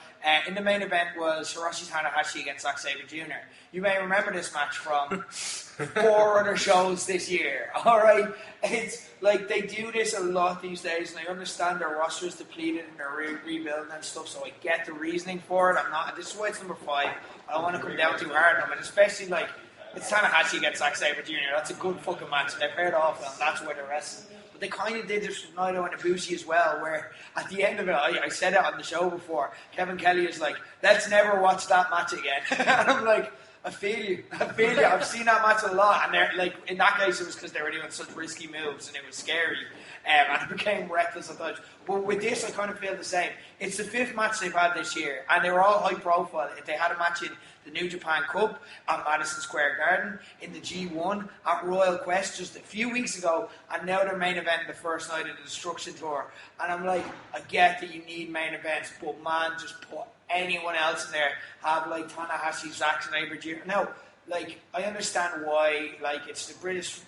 in the main event was Hiroshi Tanahashi against Zack Sabre Jr. You may remember this match from 4 other shows this year. Alright? It's like they do this a lot these days, and I understand their roster is depleted and they're rebuilding and stuff, so I get the reasoning for it. This is why it's number 5. I don't want to come down too hard on them, and especially like it's Tanahashi against Zack Sabre Jr. That's a good fucking match, and they paired off, and that's where the rest. They kind of did this with Naito and Ibushi as well, where at the end of it, I said it on the show before, Kevin Kelly is like, let's never watch that match again. And I'm like, I feel you. I've seen that match a lot, and they're like, in that case, it was because they were doing such risky moves, and it was scary, and it became reckless at times. But with this, I kind of feel the same. It's the 5th match they've had this year, and they were all high profile. They had a match in the New Japan Cup at Madison Square Garden, in the G1 at Royal Quest just a few weeks ago, and now they're main event the first night of the Destruction Tour. And I'm like, I get that you need main events, but man, just put anyone else in there. Have like Tanahashi, Zack Sabre Jr. Now, like, I understand why, like, it's the British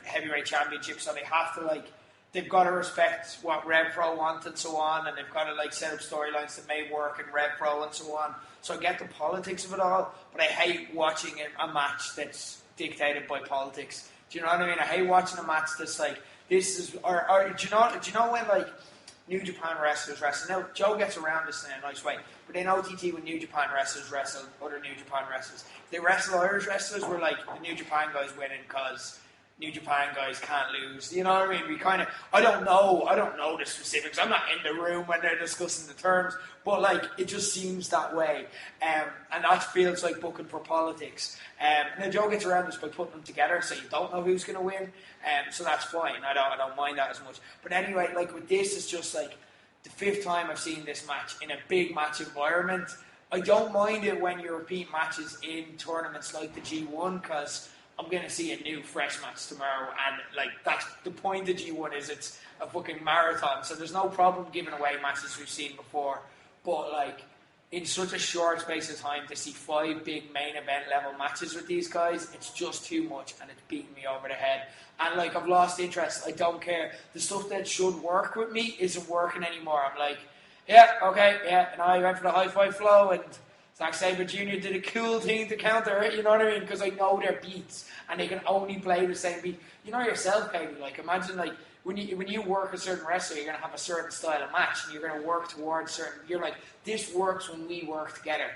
heavyweight championship, so they have to, like, they've got to respect what Rev Pro want and so on, and they've got to, like, set up storylines that may work in Rev Pro and so on. So I get the politics of it all, but I hate watching a match that's dictated by politics. Do you know what I mean? I hate watching a match that's like, this is, or do you know when, like, New Japan wrestlers wrestle? Now, Joe gets around this in a nice way, but in OTT, when New Japan wrestlers wrestle other New Japan wrestlers, they wrestle Irish wrestlers, we're like, the New Japan guys winning because New Japan guys can't lose. You know what I mean? We kind of, I don't know the specifics. I'm not in the room when they're discussing the terms, but like, it just seems that way. And that feels like booking for politics. Now Joe gets around this by putting them together, so you don't know who's going to win. So that's fine. I don't mind that as much. But anyway, like with this, it's just like the 5th time I've seen this match in a big match environment. I don't mind it when you repeat matches in tournaments like the G1, because I'm going to see a new fresh match tomorrow, and like that's the point of G1 is it's a fucking marathon, so there's no problem giving away matches we've seen before, but like in such a short space of time to see 5 big main event level matches with these guys, it's just too much, and it's beating me over the head, and like I've lost interest. I don't care. The stuff that should work with me isn't working anymore. I'm like, yeah, okay, yeah, and I went for the high five flow, and Zack Sabre Jr. did a cool thing to counter it, you know what I mean? Because I know their beats, and they can only play the same beat. You know yourself, Keitel, like, imagine, like, when you work a certain wrestler, you're going to have a certain style of match, and you're going to work towards certain, you're like, this works when we work together.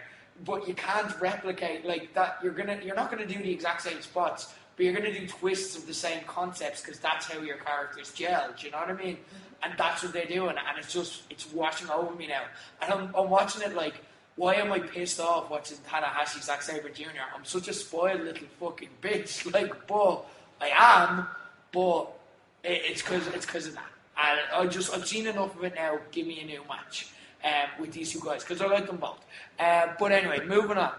But you can't replicate, like, that, you're not going to do the exact same spots, but you're going to do twists of the same concepts, because that's how your characters gel, do you know what I mean? And that's what they're doing, and it's washing over me now. And I'm watching it like, why am I pissed off watching Tanahashi, Zack Sabre Jr.? I'm such a spoiled little fucking bitch. Like, but I am, but it's because of that. And I've seen enough of it now. Give me a new match with these 2 guys, because I like them both. But anyway, moving on.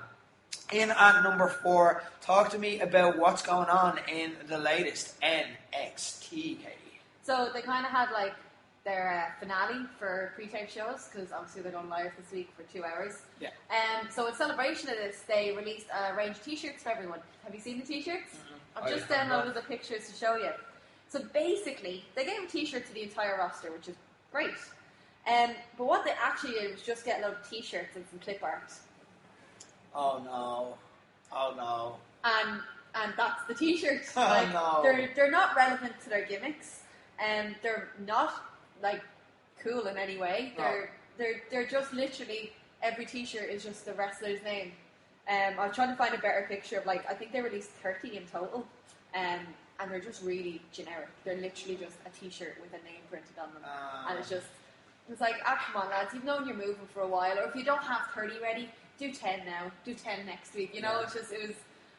In at number 4, talk to me about what's going on in the latest NXT, Katie. So they kind of had like their finale for pre-tape shows, because obviously they're going live this week for 2 hours. Yeah. So in celebration of this, they released a range of t-shirts for everyone. Have you seen the t-shirts? Mm-hmm. I've just downloaded the pictures to show you. So basically, they gave a t-shirt to the entire roster, which is great. But what they actually did was just get a load of t-shirts and some clip art. Oh no. And that's the t-shirt. Oh like, no. They're not relevant to their gimmicks, and they're not like cool in any way. They're just literally, every t-shirt is just the wrestler's name. I was trying to find a better picture of, like, I think they released 30 in total, and they're just really generic. They're literally just a t-shirt with a name printed on them, and it's like, come on lads, you've known you're moving for a while, or if you don't have 30 ready, do 10 now, do 10 next week, you know.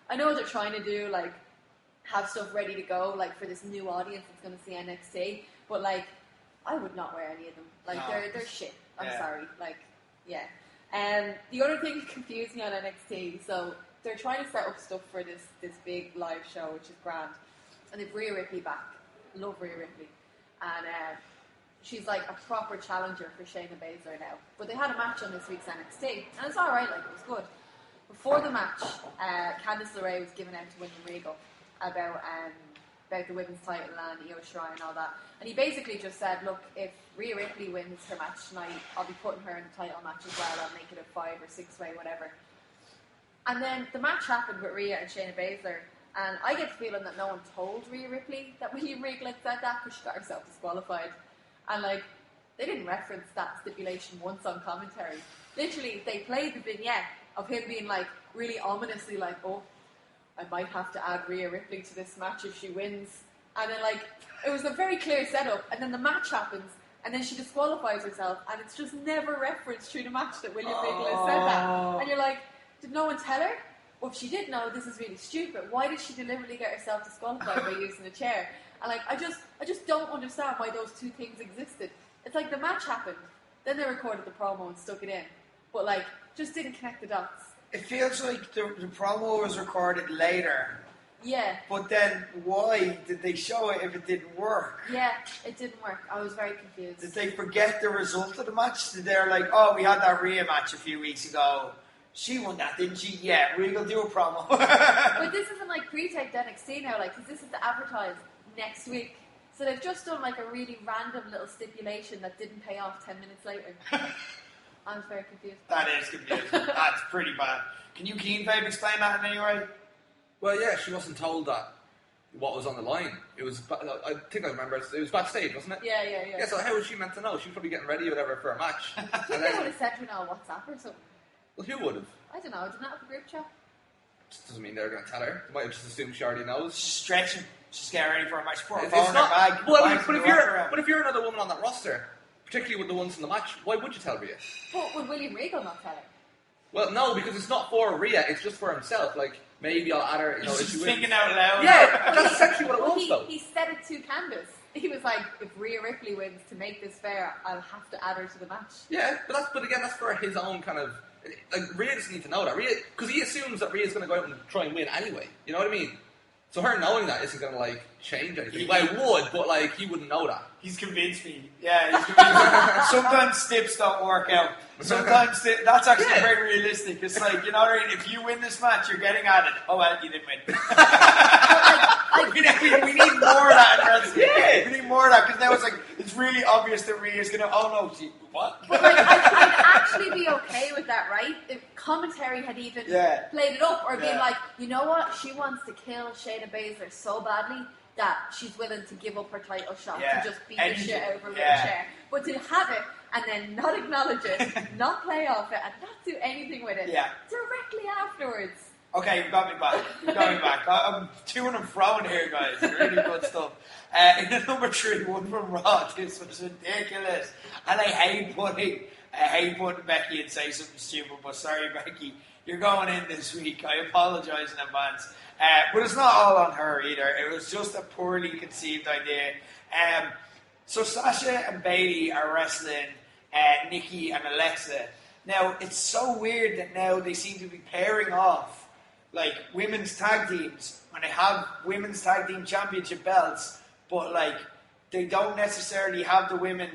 I know they're trying to do, like, have stuff ready to go, like, for this new audience that's going to see NXT, but, like, I would not wear any of them. Like, no. They're shit. I'm sorry. Like, yeah. The other thing that confused me on NXT, so they're trying to set up stuff for this big live show, which is grand. And they've Rhea Ripley back. Love Rhea Ripley. And she's like a proper challenger for Shayna Baszler now. But they had a match on this week's NXT, and it's alright, like, it was good. Before the match, Candice LeRae was given out to William Regal about the women's title and Io Shirai and all that. And he basically just said, look, if Rhea Ripley wins her match tonight, I'll be putting her in the title match as well. I'll make it a 5 or 6 way, whatever. And then the match happened with Rhea and Shayna Baszler, and I get the feeling that no one told Rhea Ripley that William Regal had said that, because she got herself disqualified. And, like, they didn't reference that stipulation once on commentary. Literally, they played the vignette of him being, like, really ominously like, oh, I might have to add Rhea Ripley to this match if she wins. And then, like, it was a very clear setup, and then the match happens, and then she disqualifies herself, and it's just never referenced through the match that William Regal has said that. And you're like, did no one tell her? Well, if she did know this is really stupid, why did she deliberately get herself disqualified by using a chair? And like, I just don't understand why those two things existed. It's like the match happened, then they recorded the promo and stuck it in, but like, just didn't connect the dots. It feels like the promo was recorded later. Yeah. But then, why did they show it if it didn't work? Yeah, it didn't work. I was very confused. Did they forget the result of the match? They're like, oh, we had that Rhea match a few weeks ago. She won that, didn't she? Yeah, we're going to do a promo. But this isn't like pre-taped NXT now, like, because this is to advertise next week. So they've just done like a really random little stipulation that didn't pay off 10 minutes later. I was very confused. That is confusing. That's pretty bad. Can you, Keitel, explain that in any way? Well, yeah, she wasn't told that what was on the line. It was, I think I remember, it was backstage, wasn't it? Yeah. Yeah, so how was she meant to know? She was probably getting ready or whatever for a match. I think they would have sent her on WhatsApp or something. Well, who would have? I don't know, did not have a group chat? Just doesn't mean they're going to tell her. They might have just assumed she already knows. She's stretching. She's getting ready for a match. Put her It's phone in her not, bag. but if you're another woman on that roster, particularly with the ones in the match, why would you tell Rhea? But would William Regal not tell her? Well, no, because it's not for Rhea, it's just for himself. Like, maybe I'll add her, you know, He's if she just wins. thinking out loud. Yeah, that's essentially what it was, though. He said it to Candice. He was like, if Rhea Ripley wins to make this fair, I'll have to add her to the match. Yeah, but again, that's for his own kind of... Like, Rhea doesn't need to know that. Because he assumes that Rhea's going to go out and try and win anyway. You know what I mean? So her knowing that isn't going to, like, change anything. Well, it would, but, like, he wouldn't know that. He's convinced me. Yeah, he's convinced me. Sometimes stips don't work out. Sometimes that's actually very realistic. It's like, you know what I mean? If you win this match, you're getting at it. Oh, well, you didn't win. we need more of that in wrestling. Yeah. We need more of that, because now it's like, it's really obvious that Rhea's going to, oh no, she, what? But like, I'd actually be okay with that, right? If commentary had even played it up, or been like, you know what, she wants to kill Shayna Baszler so badly that she's willing to give up her title shot to just beat the shit out of her with a chair. But to have it and then not acknowledge it, not play off it, and not do anything with it directly afterwards. Okay, you got me back. I'm to and fro here, guys. Really good stuff. In the number 3, one from Raw. This was ridiculous. And I hate putting Becky and say something stupid, but sorry, Becky, you're going in this week. I apologise in advance. But it's not all on her either. It was just a poorly conceived idea. So Sasha and Bayley are wrestling Nikki and Alexa. Now, it's so weird that now they seem to be pairing off like women's tag teams when they have women's tag team championship belts, but like they don't necessarily have the women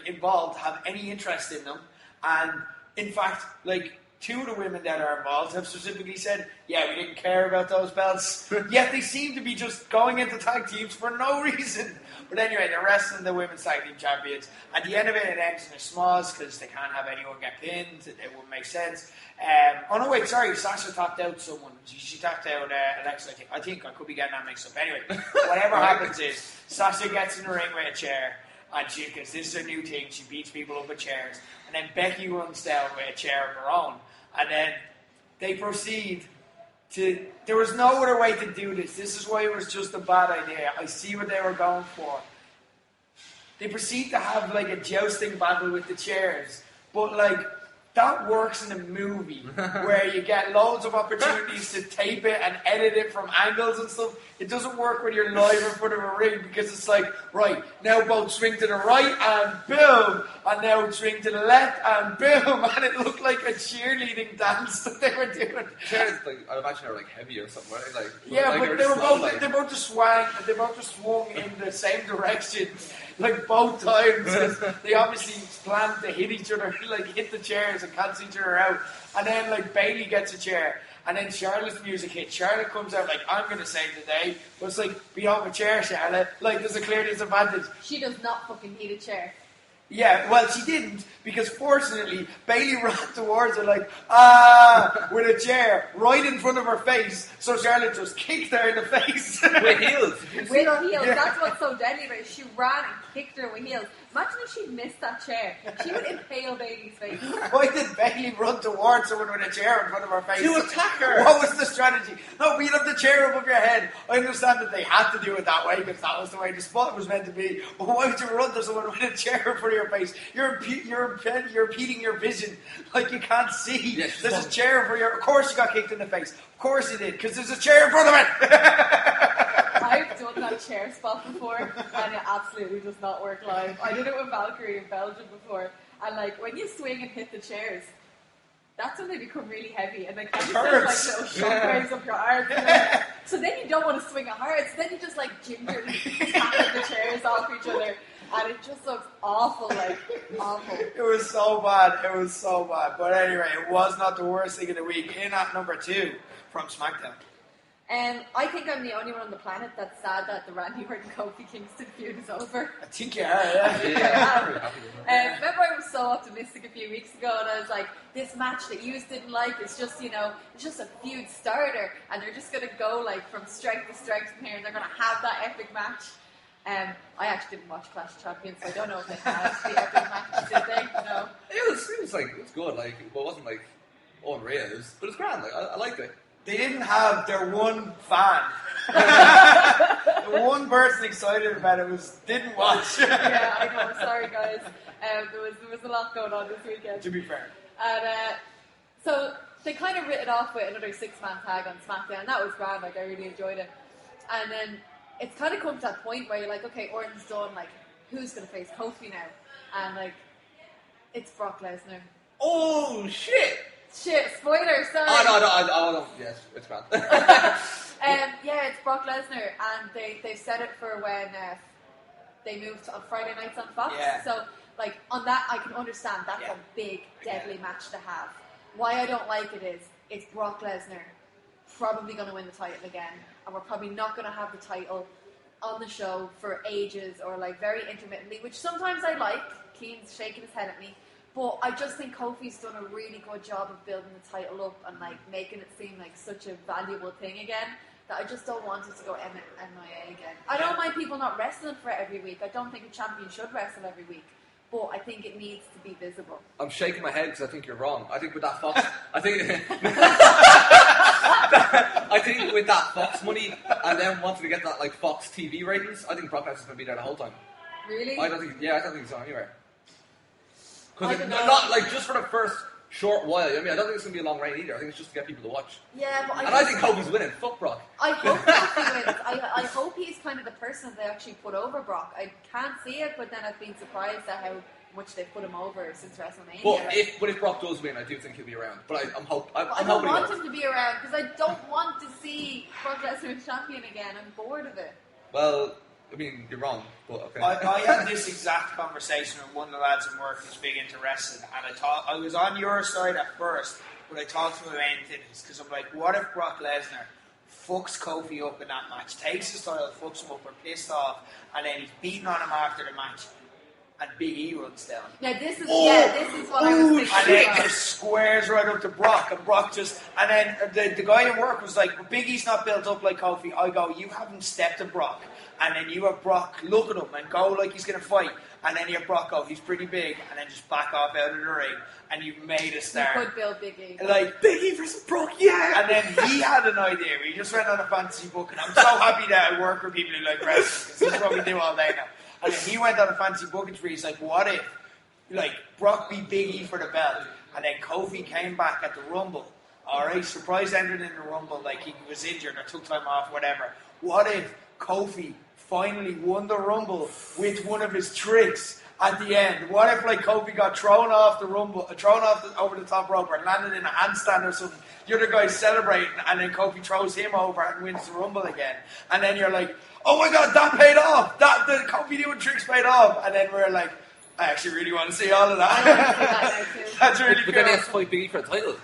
involved have any interest in them. And in fact, like 2 of the women that are involved have specifically said, yeah, we didn't care about those belts. Yet they seem to be just going into tag teams for no reason. But anyway, they're wrestling the women's tag team champions. At the end of it, it ends in a schmoz because they can't have anyone get pinned. It wouldn't make sense. Sasha tapped out someone. She tapped out Alexa. I think I could be getting that mixed up. Anyway, whatever happens is Sasha gets in the ring with a chair, and because this is a new thing, she beats people up with chairs. And then Becky runs down with a chair of her own. And then they proceed to... There was no other way to do this. This is why it was just a bad idea. I see what they were going for. They proceed to have like a jousting battle with the chairs. But like... That works in a movie where you get loads of opportunities to tape it and edit it from angles and stuff. It doesn't work when you're live in front of a ring because it's like, right, now both swing to the right and boom, and now swing to the left and boom, and it looked like a cheerleading dance that they were doing. Chairs, like, I imagine they're like heavy or something, right? Like, yeah, but they both just swung in the same direction. Like both times, 'cause they obviously planned to hit each other, like hit the chairs and cancel each other out. And then like Bayley gets a chair, and then Charlotte's music hits. Charlotte comes out like, I'm going to save the day. But it's like, be off a chair, Charlotte. Like, there's a clear disadvantage. She does not fucking need a chair. Yeah, well, she didn't, because fortunately, Bayley ran towards her like, with a chair right in front of her face, so Charlotte just kicked her in the face. With heels. With her heels. Yeah. That's what's so deadly about it. She ran and kicked her with heels. Imagine if she'd missed that chair. She would impale Bailey's face. Why did Bailey run towards someone with a chair in front of her face? To attack her! What was the strategy? No, but you have the chair above your head. I understand that they had to do it that way because that was the way the spot was meant to be. But why would you run to someone with a chair in front of your face? You're impeding your vision. Like you can't see. Yeah, there's a chair in front of your... Of course you got kicked in the face. Of course you did, because there's a chair in front of it. I've done that chair spot before, and it absolutely does not work live. I did it with Valkyrie in Belgium before, and like when you swing and hit the chairs, that's when they become really heavy, and they kind of send like little shockwaves up your arms. So then you don't want to swing it hard, so then you just like gingerly tapping the chairs off each other. And it just looks awful, like, awful. It was so bad. But anyway, it was not the worst thing of the week. In at number 2 from SmackDown. I think I'm the only one on the planet that's sad that the Randy Orton Kofi Kingston feud is over. I think you are, yeah. Remember I was so optimistic a few weeks ago, and I was like, this match that you didn't like is just, it's just a feud starter, and they're just going to go, like, from strength to strength from here, and they're going to have that epic match. I actually didn't watch Clash of Champions, so I don't know if they had the epic match, did they? No. It was good. Like, it wasn't like unreal. But it's grand. Like, I liked it. They didn't have their one fan. The one person excited about it didn't watch. Yeah, I know. Sorry, guys. There was a lot going on this weekend. To be fair. And so they kind of writ it off with another 6-man tag on SmackDown. That was grand. Like, I really enjoyed it. And then it's kind of come to that point where you're like, okay, Orton's done, like, who's going to face Kofi now? And, like, it's Brock Lesnar. Oh, shit! Shit, spoiler, sorry. Oh, no, yes, it's grand. Yeah, it's Brock Lesnar, and they set it for when they moved on Friday nights on Fox. Yeah. So, like, on that, I can understand that's a big, deadly match to have. Why I don't like it is, it's Brock Lesnar probably going to win the title again, and we're probably not going to have the title on the show for ages, or like very intermittently, which sometimes I like. Keen's shaking his head at me, but I just think Kofi's done a really good job of building the title up and like making it seem like such a valuable thing again, that I just don't want it to go MIA again. I don't mind people not wrestling for it every week. I don't think a champion should wrestle every week, but I think it needs to be visible. I'm shaking my head because I think you're wrong. I think with that Fox, I think with that Fox money, and then wanting to get that like Fox TV ratings, I think Brock Lesnar's going to be there the whole time. Really? I don't think he's going anywhere. Because not like just for the first short while. I mean, I don't think it's going to be a long reign either. I think it's just to get people to watch. Yeah, but I think Kofi's winning. Fuck Brock. I hope Kofi wins. I hope he's kind of the person they actually put over Brock. I can't see it, but then I've been surprised at how much they put him over since WrestleMania. But if Brock does win, I do think he'll be around. But I'm hoping. I don't want him to be around because I don't want to see Brock Lesnar champion again. I'm bored of it. Well, I mean, you're wrong, but okay. I had this exact conversation with one of the lads in work who's big into wrestling, and I was on your side at first, but I talked to him about this because I'm like, what if Brock Lesnar fucks Kofi up in that match, takes his title, fucks him up, or pissed off, and then he's beating on him after the match, and Big E runs down. Now this is what I was thinking. And then just squares right up to Brock, and Brock just, and then the guy in work was like, Big E's not built up like Kofi. I go, you haven't stepped to Brock. And then you have Brock look at him and go like he's going to fight. And then you have Brock go, he's pretty big. And then just back off out of the ring. And you've made a star. You could build Big E. Like, Big E versus Brock, yeah! And then he had an idea. He just went on a fantasy book. And I'm so happy that I work with people who like wrestling. Because this is what we do all day now. And then he went on a fantasy booking spree. He's like, what if, like, Brock beat Big E for the belt. And then Kofi came back at the Rumble. Alright, surprise entered in the Rumble. Like, he was injured or took time off, whatever. What if Kofi finally won the Rumble with one of his tricks at the end? What if like Kofi got thrown off the Rumble, over the top rope, or landed in a handstand or something? The other guy's celebrating, and then Kofi throws him over and wins the Rumble again. And then you're like, oh my god, that paid off! The Kofi doing tricks paid off. And then we're like, I actually really want to see all of that. I want to see that now too. That's really But cool. then he has to fight Big E for the title.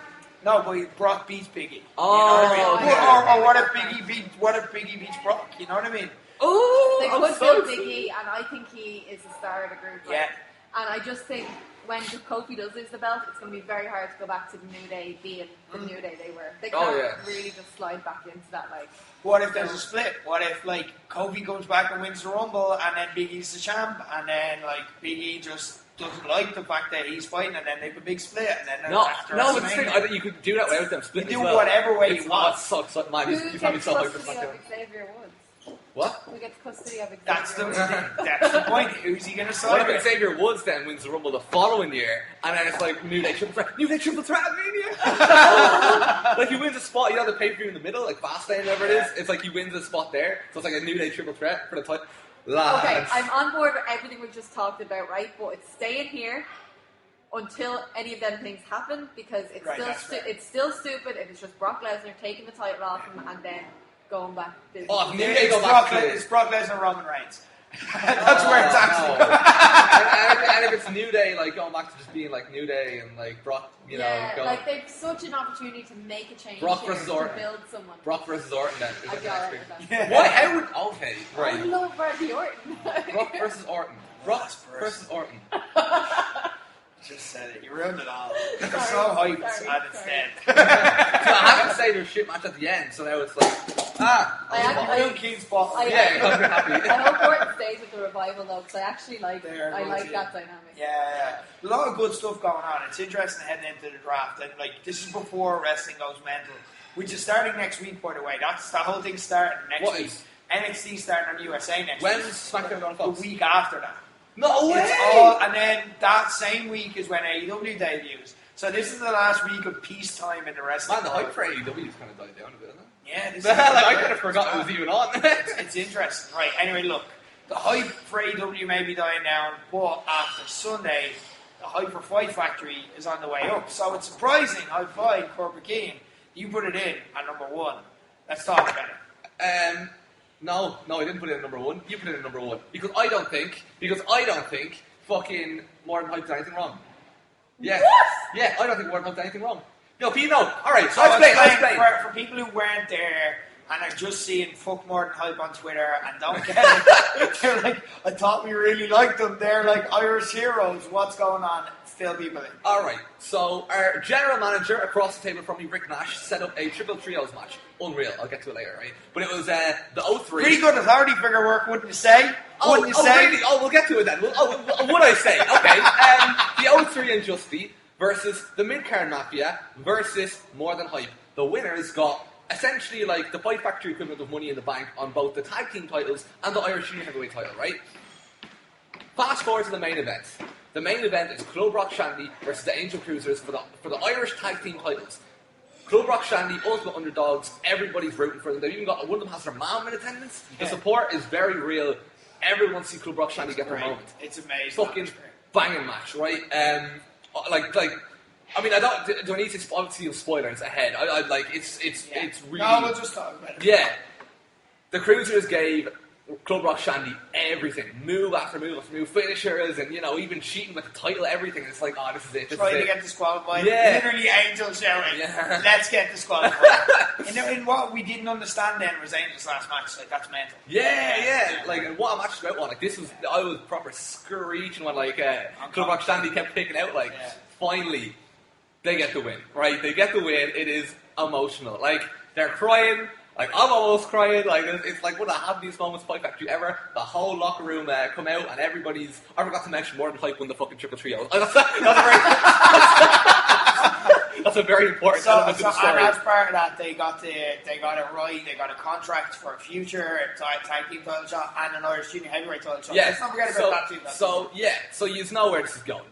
No, but Brock beats Big E. Oh, you know what I mean? okay. Or what if Big E beats Brock? You know what I mean? They Oh, could build Big E, and I think he is the star of the group. Yeah. And I just think when Kofi does lose the belt, it's going to be very hard to go back to the New Day being the New Day they were. They can't really just slide back into that, like... What if there's a split? What if, like, Kofi comes back and wins the Rumble, and then Big E's the champ, and then, like, Big E just doesn't like the fact that he's fighting, and then they have a big split, and then after but the thing, I think you could do that without them splitting. You do whatever way you want. Sucks, man. Who You probably gets so custody of Xavier Woods? What? Who gets custody of Xavier That's Woods? that's the point. Who's he going to side What with? if Xavier Woods then wins the Rumble the following year, and then it's like New Day Triple Threat at Mania? Like he wins a spot, you know the pay-per-view in the middle, like Fastlane, whatever it is. It's like he wins a spot there, so it's like a New Day Triple Threat for the title. Okay, I'm on board with everything we've just talked about, right? But it's staying here until any of them things happen, because it's still stupid if it's just Brock Lesnar taking the title off him and then going back. It's Brock Lesnar, Roman Reigns. That's where it's actually. and if it's New Day, like going back to just being like New Day and like Brock, like they've such an opportunity to make a change. Brock versus Orton. To build someone. Brock versus Orton then. I'd be alright with that. Why? How would? Okay, right. I love Randy Orton. Brock versus Orton. Brock versus Orton. Just said it. You ruined it all. It's so hyped and it's dead. So I have to say there's shit match at the end, so now it's like, Real Keith's bottle. I'm happy. I hope Orton stays with the Revival though, because I actually like that dynamic. Yeah. A lot of good stuff going on. It's interesting heading into the draft, and like this is before wrestling goes mental, which is starting next week, by the way. That's the whole thing starting next week. NXT starting on USA next week. When's SmackDown on Fox? The week after that. No way! And then that same week is when AEW debuts. So this is the last week of peacetime in the wrestling. Man, the hype for AEW has kind of died down a bit, hasn't it? Yeah, this I could have forgotten it was even on. It's interesting. Right, anyway, look. The hype for AEW may be dying down, but after Sunday, the hype for Fight Factory is on the way up. So it's surprising, high five, Corporate King. You put it in at number 1. Let's talk about it. No, I didn't put it in number 1. You put it in number 1. Because I don't think fucking More Than Hype did anything wrong. Yeah. What? Yeah, I don't think More Than Hype did anything wrong. No, Pete, no. Alright, so I'll explain. For people who weren't there and are just seeing fuck More Than Hype on Twitter and don't get it, they're like, I thought we really liked them. They're like Irish heroes. What's going on? Fill people in. Alright, so our general manager across the table from me, Rick Nash, set up a triple trios match. Unreal, I'll get to it later, right? But it was the 03. Pretty good authority figure work, wouldn't you say? Really? Oh, we'll get to it then. Would I say? Okay. The 03 Injustice versus the Mid-Card Mafia versus More Than Hype. The winners got essentially like the Fight Factory equivalent of Money in the Bank on both the tag team titles and the Irish Junior Heavyweight title, right? Fast forward to the main event. The main event is Club Rock Shandy versus the Angel Cruisers for the Irish tag team titles. Club Rock Shandy, ultimate underdogs, everybody's rooting for them. They've even got one of them has their mom in attendance. The support is very real. Everyone wants to see Club Rock Shandy get their moment. It's amazing. Fucking banging match, right? I mean, do I need to obviously spoilers ahead? It's really. No, we'll just talk about it. Yeah, the Cruisers gave Club Rock Shandy everything, move after move after move, finishers, and even cheating with the title, everything. It's like, this is it. Trying to get disqualified. Yeah. Literally, Angel shouting, let's get disqualified. And what we didn't understand then was Angel's last match. Like, that's mental. Yeah. Like, and what a match about one. Like, I was proper screeching when Club Rock Shandy kept picking out. Like, finally, they get the win. Right? They get the win. It is emotional. Like, they're crying. Like, I'm almost crying. Like, it's like one of the happiest moments Fight Factory ever. The whole locker room come out and everybody's. I forgot to mention More Than Hype won the fucking triple trio. That's a very important element of the story. And as part of that, they got it right. They got a contract for a future tag team title shot and an Irish Junior Heavyweight title shot. Let's not forget about that too. So you know where this is going.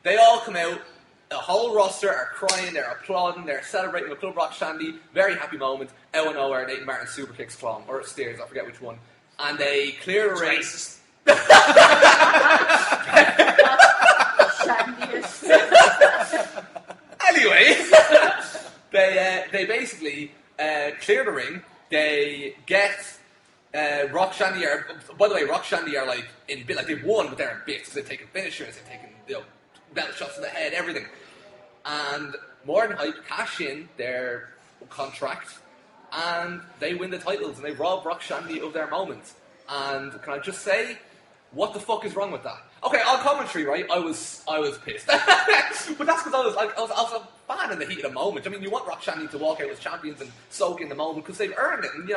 They all come out. The whole roster are crying, they're applauding, they're celebrating with Club Rock Shandy. Very happy moment. Out of nowhere, Nathan Martin super kicks Clom, or Steers, I forget which one. And they clear the ring. Anyway, they basically clear the ring. They get Rock Shandy. By the way, Rock Shandy are like in bit like they've won, but they're in bits. They've taken finishers, they've taken belt shots to the head, everything. And More Than Hype cash in their contract and they win the titles and they rob Rock Shandy of their moment. And can I just say, What the fuck is wrong with that? Okay, on commentary, right? I was pissed, but that's because I was a fan in the heat of the moment. I mean, you want Rock Shandy to walk out as champions and soak in the moment because they've earned it, and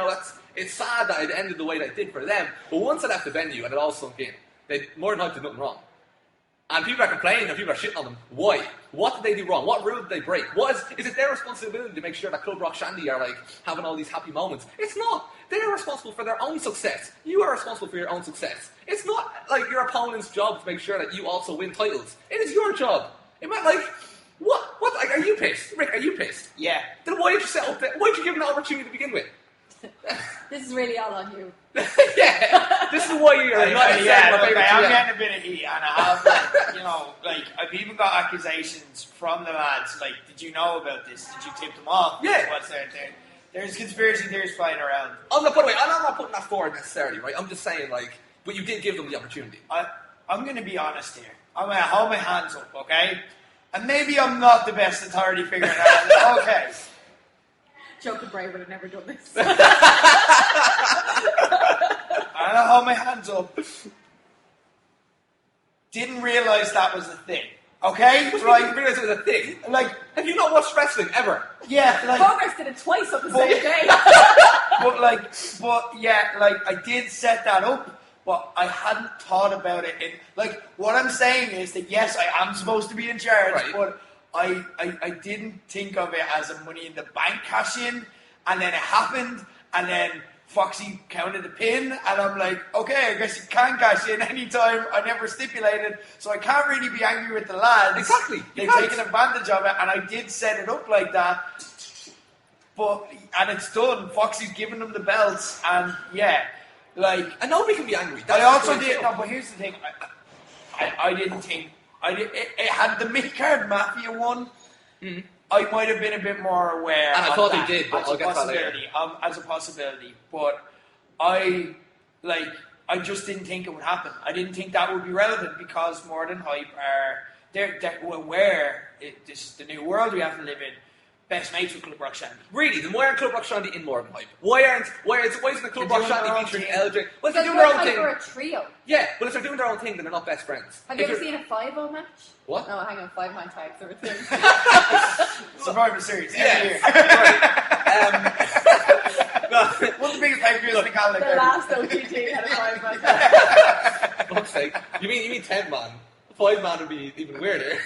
it's sad that it ended the way that it did for them. But once I left the venue and it all sunk in, they more than likely did nothing wrong. And people are complaining and people are shitting on them. Why? What did they do wrong? What rule did they break? Is it their responsibility to make sure that Club Rock Shandy are like having all these happy moments? It's not. They're responsible for their own success. You are responsible for your own success. It's not like your opponent's job to make sure that you also win titles. It is your job. It might what? Like, are you pissed? Rick, are you pissed? Yeah. Then why did you set up why did you give them the opportunity to begin with? This is really all on you. Yeah, this is why you're not I'm getting a bit of heat, and I have, I've even got accusations from the lads. Like, did you know about this? Did you tip them off? Yeah. What's there? There's conspiracy theories flying around. By the way, I'm not putting that forward necessarily, right? I'm just saying, but you did give them the opportunity. I'm going to be honest here. I'm going to hold my hands up, okay? And maybe I'm not the best authority figuring it out. Okay. Joe Bray would have never done this. I'm going to hold my hands up. Didn't realise that was a thing. Okay? Right? Didn't realise it was a thing? Like, have you not watched wrestling ever? Yeah, like... Progress did it twice on the same day. I did set that up, but I hadn't thought about it. What I'm saying is that, yes, I am supposed to be in charge, right. But I didn't think of it as a Money in the Bank cash-in, and then it happened, and then Foxy counted the pin, and I'm like, okay, I guess you can cash in anytime. I never stipulated, so I can't really be angry with the lads. Exactly. They've taken advantage of it, and I did set it up like that. And it's done. Foxy's given them the belts, and yeah, and nobody can be angry. I also did. No, but here's the thing. I didn't think. It had the mid-card Mafia one. Mm-hmm. I might have been a bit more aware. And I thought they did, but I'll get that later. As a possibility, but I just didn't think it would happen. I didn't think that would be relevant because More Than Hype they're aware this is the new world we have to live in. Best mates with Club Rock Shandy. Really? Then why aren't Club Rock Shandy in More Than Hype? Why isn't the Club Rock Shandy featuring LJ? Well, they're doing their own thing. They're a trio. Yeah, but if they're doing their own thing, then they're not best friends. Have you ever seen a 5-0 match? What? No, hang on, 5-man tags or a thing. Survivor Series every year. What's the biggest pay-per-view in the calendar? The last OTT had a 5-man tag. Fuck's sake. You mean 10-man? 5-man would be even weirder.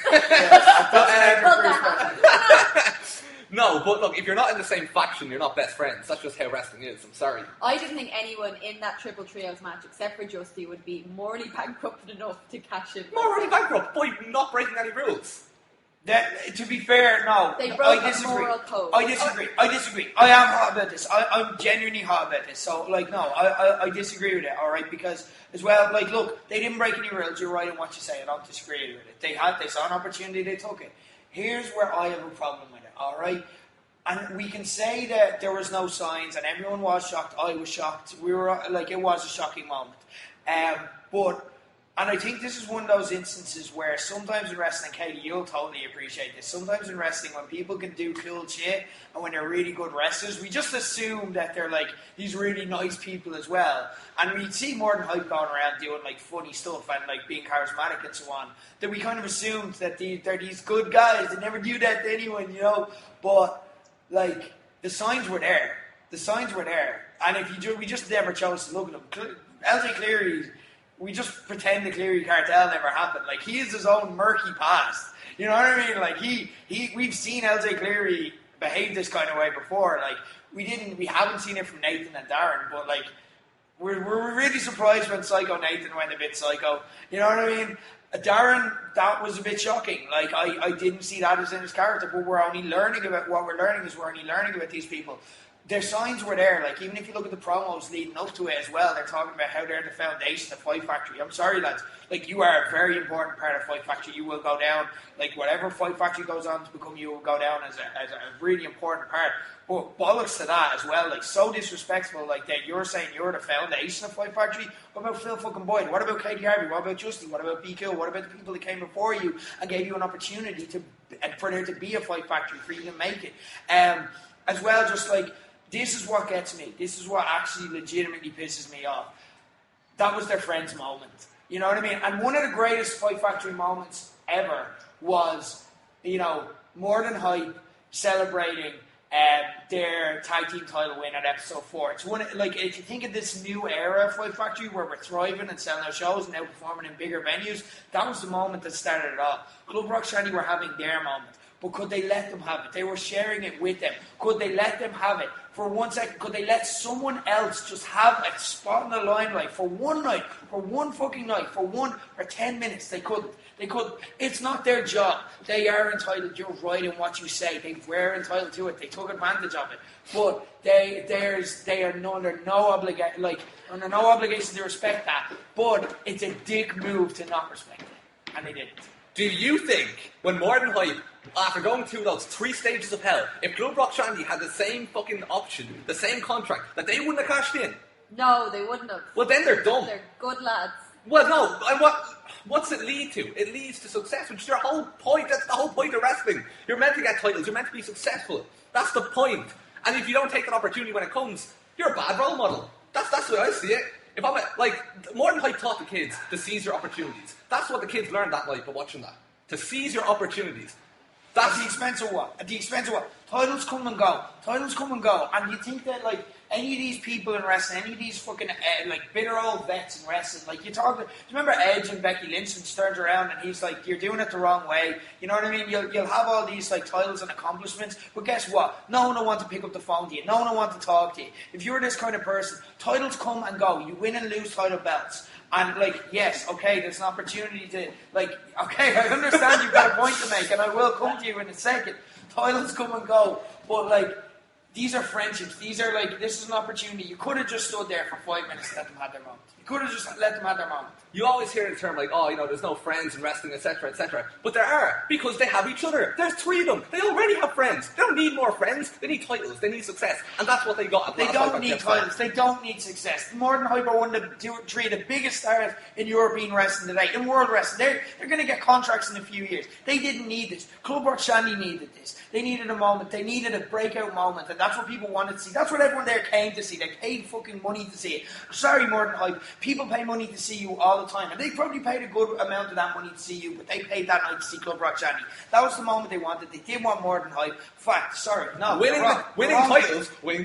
No, but look, if you're not in the same faction, you're not best friends. That's just how wrestling is. I'm sorry. I didn't think anyone in that Triple Trios match, except for Justy, would be morally bankrupted enough to cash in. Morally bankrupt? By not breaking any rules. To be fair, no. They broke a moral code. I disagree. I am hot about this. I'm genuinely hot about this. So, I disagree with it, alright? Because, as well, look, they didn't break any rules. You're right in what you say. I don't disagree with it. They saw an opportunity, they took it. Here's where I have a problem with it, alright? And we can say that there was no signs and everyone was shocked. I was shocked. We were, it was a shocking moment. And I think this is one of those instances where sometimes in wrestling, Katie, you'll totally appreciate this. Sometimes in wrestling, when people can do cool shit and when they're really good wrestlers, we just assume that they're these really nice people as well. And we see More Than Hype going around doing funny stuff and being charismatic and so on. That we kind of assumed that they're these good guys. They never do that to anyone, But the signs were there. The signs were there. And we just never chose to look at them. LJ Cleary. We just pretend the Cleary cartel never happened. He is his own murky past. You know what I mean? We've seen LJ Cleary behave this kind of way before. We haven't seen it from Nathan and Darren, but we're really surprised when Psycho Nathan went a bit psycho. You know what I mean? Darren, that was a bit shocking. I didn't see that as in his character, but we're only learning about what we're learning about these people. Their signs were there, even if you look at the promos leading up to it as well, they're talking about how they're the foundation of Fight Factory. I'm sorry, lads. You are a very important part of Fight Factory. You will go down, whatever Fight Factory goes on to become, you will go down as a really important part. But bollocks to that as well, so disrespectful, that you're saying you're the foundation of Fight Factory. What about Phil fucking Boyd? What about Katie Harvey? What about Justin? What about BQ? What about the people that came before you and gave you an opportunity for there to be a Fight Factory, for you to make it? As well, just this is what gets me. This is what actually legitimately pisses me off. That was their friend's moment. You know what I mean? And one of the greatest Fight Factory moments ever was, More Than Hype celebrating their tag team title win at episode 4. It's one, if you think of this new era of Fight Factory where we're thriving and selling our shows and now performing in bigger venues, that was the moment that started it all. Club Rock Shandy were having their moment. But could they let them have it? They were sharing it with them. Could they let them have it for 1 second? Could they let someone else just have a spot in the limelight for one night, for one fucking night, for 10 minutes? They couldn't. They couldn't. It's not their job. They are entitled. You're right in what you say. They were entitled to it. They took advantage of it. But they are under no obligation to respect that. But it's a dick move to not respect it, and they didn't. Do you think, when More Than Hype, after going through those 3 stages of hell, if Club Rock Shandy had the same fucking option, the same contract, that they wouldn't have cashed in? No, they wouldn't have. Well, then they're dumb. They're good lads. Well, no, and what's it lead to? It leads to success, which is your whole point. That's the whole point of wrestling. You're meant to get titles. You're meant to be successful. That's the point. And if you don't take that opportunity when it comes, you're a bad role model. That's the way I see it. If I'm More Than Hype taught the kids to seize your opportunities. That's what the kids learned that night by watching that. To seize your opportunities. At the expense of what? At the expense of what? Titles come and go. And you think that, any of these people in wrestling, any of these fucking, bitter old vets in wrestling, do you remember Edge and Becky Lynch and turns around and he's like, you're doing it the wrong way. You know what I mean? You'll have all these, titles and accomplishments, but guess what? No one will want to pick up the phone to you. No one will want to talk to you. If you're this kind of person, titles come and go. You win and lose title belts. And, yes, okay, there's an opportunity to, okay, I understand you've got a point to make, and I will come to you in a second. Titles come and go, but, these are friendships. These are, this is an opportunity. You could have just stood there for 5 minutes and let them have their moment. You could have just let them have their moment. You always hear the term there's no friends in wrestling, etc., etc. But there are, because they have each other. There's 3 of them. They already have friends. They don't need more friends. They need titles. They need success. And that's what they got. They don't need titles. They don't need success. More Than Hype are one of the 3 of the biggest stars in European wrestling today, in world wrestling. They're going to get contracts in a few years. They didn't need this. Club Rock Shandy needed this. They needed a moment. They needed a breakout moment. And that's what people wanted to see. That's what everyone there came to see. They paid fucking money to see it. Sorry, More Than Hype. People pay money to see you all the time. And they probably paid a good amount of that money to see you, but they paid that night to see Club Rock Shandy. That was the moment they wanted. They did want More Than Hype. Fact, sorry, no. Winning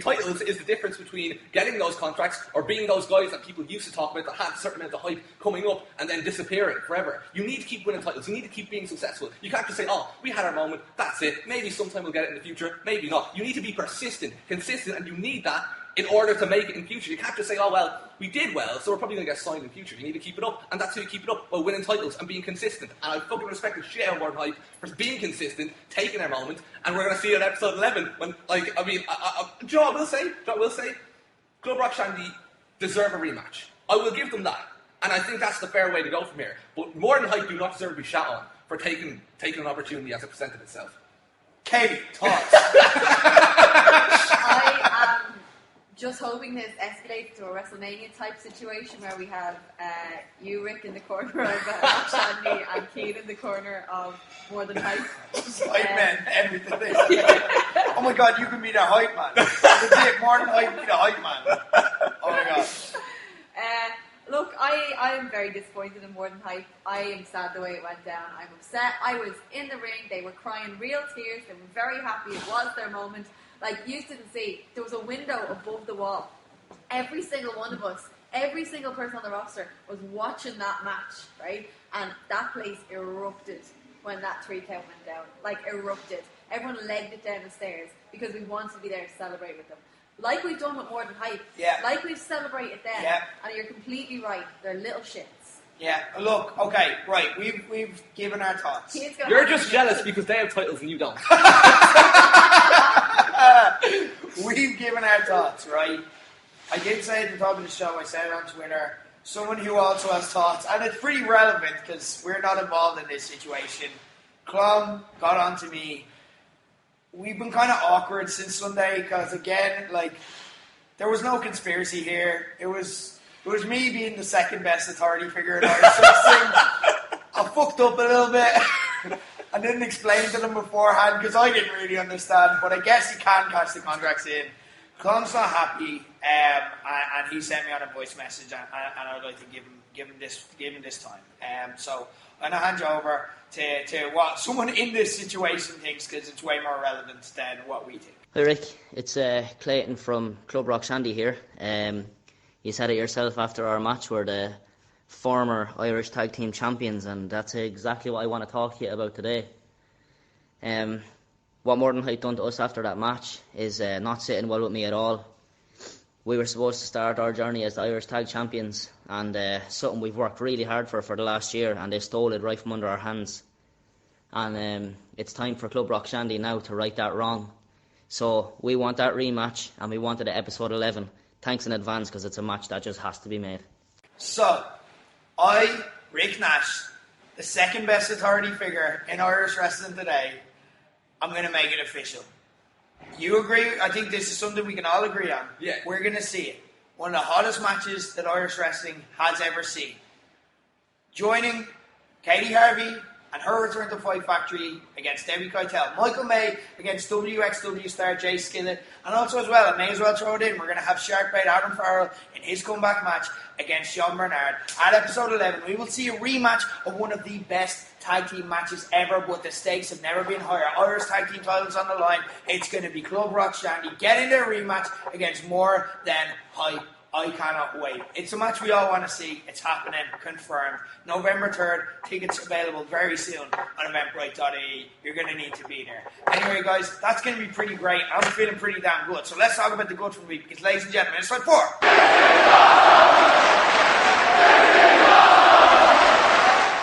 titles is the difference between getting those contracts or being those guys that people used to talk about that had a certain amount of hype coming up and then disappearing forever. You need to keep winning titles. You need to keep being successful. You can't just say, we had our moment, that's it. Maybe sometime we'll get it in the future, maybe not. You need to be persistent, consistent, and you need that in order to make it in future. You can't just say, we did well, so we're probably going to get signed in future. You need to keep it up, and that's how you keep it up, by winning titles and being consistent. And I fucking respect the shit out of More Than Hype for being consistent, taking their moment, and we're going to see it in episode 11, when, Joe, I will say, Club Rock Shandy deserve a rematch. I will give them that, and I think that's the fair way to go from here. But More Than Hype do not deserve to be shat on for taking an opportunity as it presented itself. Katie, thoughts? I am just hoping this escalates to a WrestleMania type situation where we have you, Rick, in the corner of Rock Shandy and Keith in the corner of More Than Hype. Hype man, everything. Oh my God, you can be the hype man. Legit, More Than Hype, be the hype man. Oh my God. Look, I am very disappointed in More Than Hype. I am sad the way it went down. I'm upset. I was in the ring. They were crying real tears. They were very happy. It was their moment. You didn't see, there was a window above the wall. Every single one of us, every single person on the roster was watching that match, right? And that place erupted when that 3 count went down. Erupted. Everyone legged it down the stairs because we wanted to be there to celebrate with them. Like we've done with More Than Hype. Yeah. Like we've celebrated them. Yeah. And you're completely right. They're little shits. Yeah, look, okay, right, we've given our thoughts. You're just jealous because they have titles and you don't. We've given our thoughts, right? I did say at the top of the show, I said it on Twitter, someone who also has thoughts, and it's pretty relevant because we're not involved in this situation. Clum got on to me. We've been kind of awkward since Sunday because, again, there was no conspiracy here. It was me being the second best authority figure in Irish wrestling. I fucked up a little bit. I didn't explain to them beforehand because I didn't really understand, but I guess you can cash the contracts in. Clum's not happy, and he sent me on a voice message, and I'd like to give him given this time. So I'm going to hand you over to what someone in this situation thinks, because it's way more relevant than what we think. Hi Rick, it's Clayton from Club Rock Shandy here. You said it yourself after our match, we're the former Irish Tag Team Champions, and that's exactly what I want to talk to you about today. What Morton Height done to us after that match is not sitting well with me at all. We were supposed to start our journey as the Irish Tag Champions, and something we've worked really hard for the last year, and they stole it right from under our hands. And it's time for Club Rock Shandy now to right that wrong. So we want that rematch, and we want it at episode 11. Thanks in advance, because it's a match that just has to be made. So, Rick Nash, the second best authority figure in Irish wrestling today, I'm going to make it official. You agree? I think this is something we can all agree on. Yeah. We're going to see it. One of the hottest matches that Irish wrestling has ever seen. Joining Katie Harvey and her return to Fight Factory against Debbie Keitel. Michael May against WXW star Jay Skillett. And also as well, I may as well throw it in, we're going to have Sharkbait Adam Farrell in his comeback match against Sean Bernard. At episode 11, we will see a rematch of one of the best tag team matches ever, but the stakes have never been higher. Irish tag team titles on the line. It's going to be Club Rock Shandy getting their rematch against More Than Hype. I cannot wait. It's a match we all want to see. It's happening, confirmed. November 3rd, tickets available very soon on eventbrite.ie. You're going to need to be there. Anyway, guys, that's going to be pretty great. I'm feeling pretty damn good. So let's talk about the good from the week, because, ladies and gentlemen, it's time for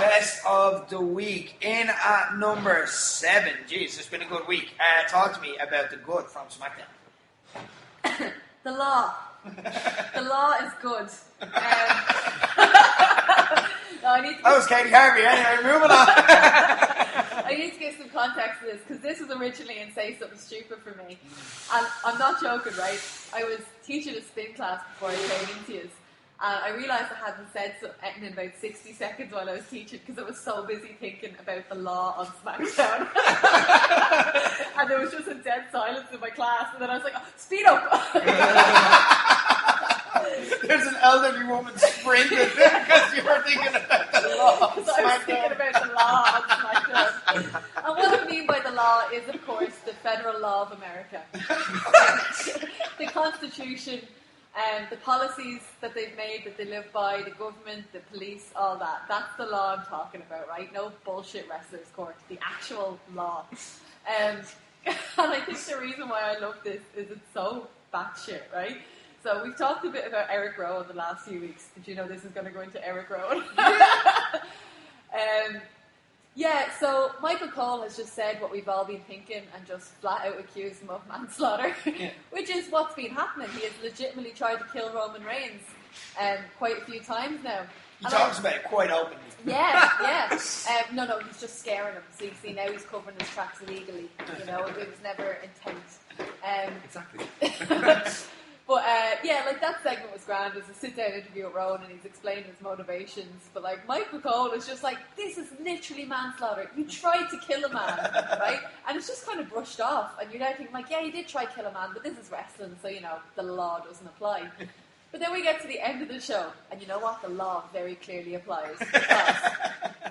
Best of the Week. In at number 7. Jeez, it's been a good week. Talk to me about the good from SmackDown. The Law. The Law is good. That was Katie Harvey. Anyway, moving on. I need to give some context to this, because this was originally in Say Something Stupid for me. And I'm not joking, right? I was teaching a spin class before I came into it. And I realised I hadn't said something in about 60 seconds while I was teaching, because I was so busy thinking about the Law on SmackDown. And there was just a dead silence in my class, and then I was like, oh, speed up! There's an elderly woman sprinting because you were thinking about the Law. Because I was thinking about the Law on SmackDown. And what I mean by the law is, of course, the federal law of America. The Constitution, the policies that they've made that they live by, the government, the police, all that. That's the law I'm talking about, right? No bullshit wrestler's court. The actual law. And I think the reason why I love this is it's so batshit, right? So we've talked a bit about Eric Rowan the last few weeks. Did you know this is going to go into Eric Rowan? Yeah, so Michael Cole has just said what we've all been thinking and just flat out accused him of manslaughter, which is what's been happening. He has legitimately tried to kill Roman Reigns quite a few times now. He talks about it quite openly. Yeah. No, he's just scaring him. So you see, now he's covering his tracks illegally. You know, it was never intent. Exactly. But like that segment was grand. It was a sit-down interview with Rowan, and he's explaining his motivations. But like Michael Cole is just like, this is literally manslaughter. You tried to kill a man, right? And it's just kind of brushed off. And you're now thinking like, yeah, you did try to kill a man, but this is wrestling, so you know the law doesn't apply. But then we get to the end of the show, and you know what? The law very clearly applies, because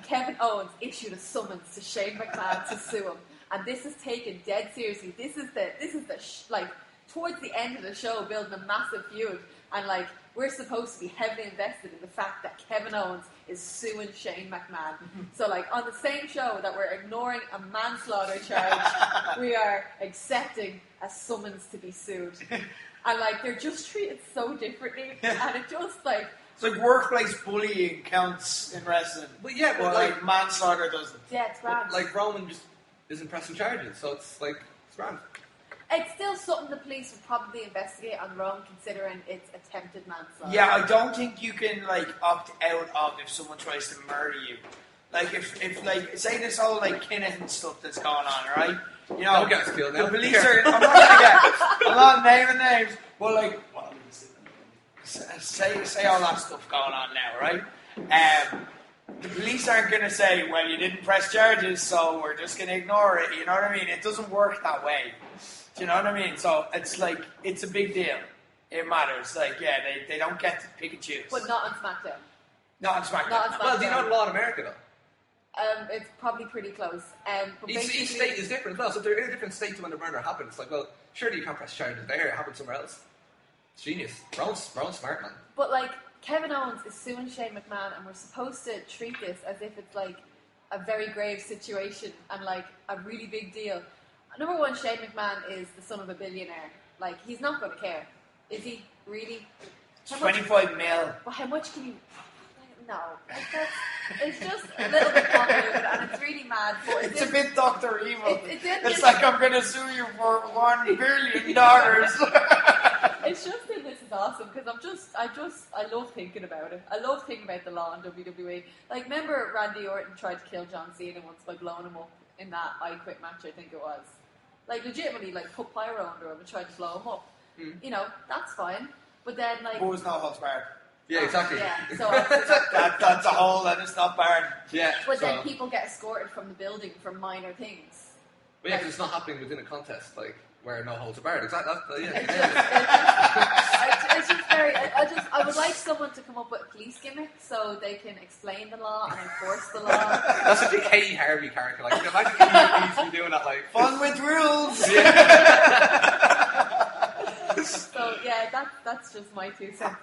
Kevin Owens issued a summons to Shane McMahon to sue him, and this is taken dead seriously. This is the towards the end of the show, building a massive feud, and like we're supposed to be heavily invested in the fact that Kevin Owens is suing Shane McMahon. So like on the same show that we're ignoring a manslaughter charge, we are accepting a summons to be sued, and like they're just treated so differently, and it just like. It's like workplace bullying counts in wrestling. But yeah, but like manslaughter doesn't. Yeah, it's grand. Like Roman just isn't pressing charges, so it's like it's grand. It's still something the police would probably investigate on their own, considering it's attempted manslaughter. Yeah, I don't think you can like opt out of if someone tries to murder you. Like if like say this whole like Kinahan stuff that's going on, right? You know, don't get us killed now. The police are. I'm not naming names, but like say all that stuff going on now, right? The police aren't going to say, well, you didn't press charges, so we're just going to ignore it. You know what I mean? It doesn't work that way. Do you know what I mean? So it's like, it's a big deal. It matters. Like, yeah, they don't get to pick and choose. But not on SmackDown. Not on SmackDown. Not on SmackDown. Well, do you know Raw in America though? It's probably pretty close. But Each state is different as well. So if they're in a different state to when the murder happens, it's like, well, surely you can't press charges there. It happened somewhere else. It's genius. Ron's smart, man. But like Kevin Owens is suing Shane McMahon, and we're supposed to treat this as if it's like a very grave situation and like a really big deal. Number one, Shane McMahon is the son of a billionaire. Like, he's not going to care, is he? Really? 25 mil. Well, how much can you? No, it's just a little bit convoluted and it's really mad. But It's a bit Dr. Evil. It's like, I'm going to sue you for $1 billion. It's just that this is awesome because I love thinking about it. I love thinking about the law in WWE. Like, remember Randy Orton tried to kill John Cena once by blowing him up in that I Quit match, I think it was. Like, legitimately, like, put pyro under him and tried to blow him up. You know, that's fine. But then, like... But it was no holds barred. Yeah, exactly. Yeah, so... that's a hole and it's not barred. Yeah. But then people get escorted from the building for minor things. But yeah, because it's not happening within a contest, like, where no holds are barred. Exactly. It's just very... I would like someone to come up with a police gimmick so they can explain the law and enforce the law. That's such a Katie Harvey character. Like, imagine Katie doing that, like... Fun with rules! So, yeah, that's just my 2 cents.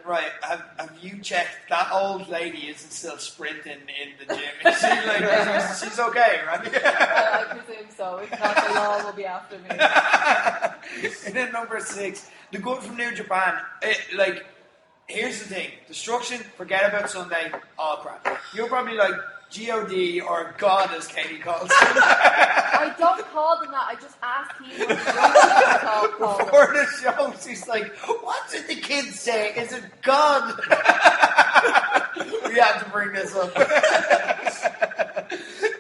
Right, have you checked that old lady isn't still sprinting in the gym? Is she like, she's okay, right? I presume so. If not, the law will be after me. And then number 6, the good from New Japan. Here's the thing: destruction. Forget about Sunday. All crap. You're probably like God or God, as Katie calls him. I don't call them that. I just asked him what call before the show. She's like, "What did the kids say? Is it God?" We have to bring this up.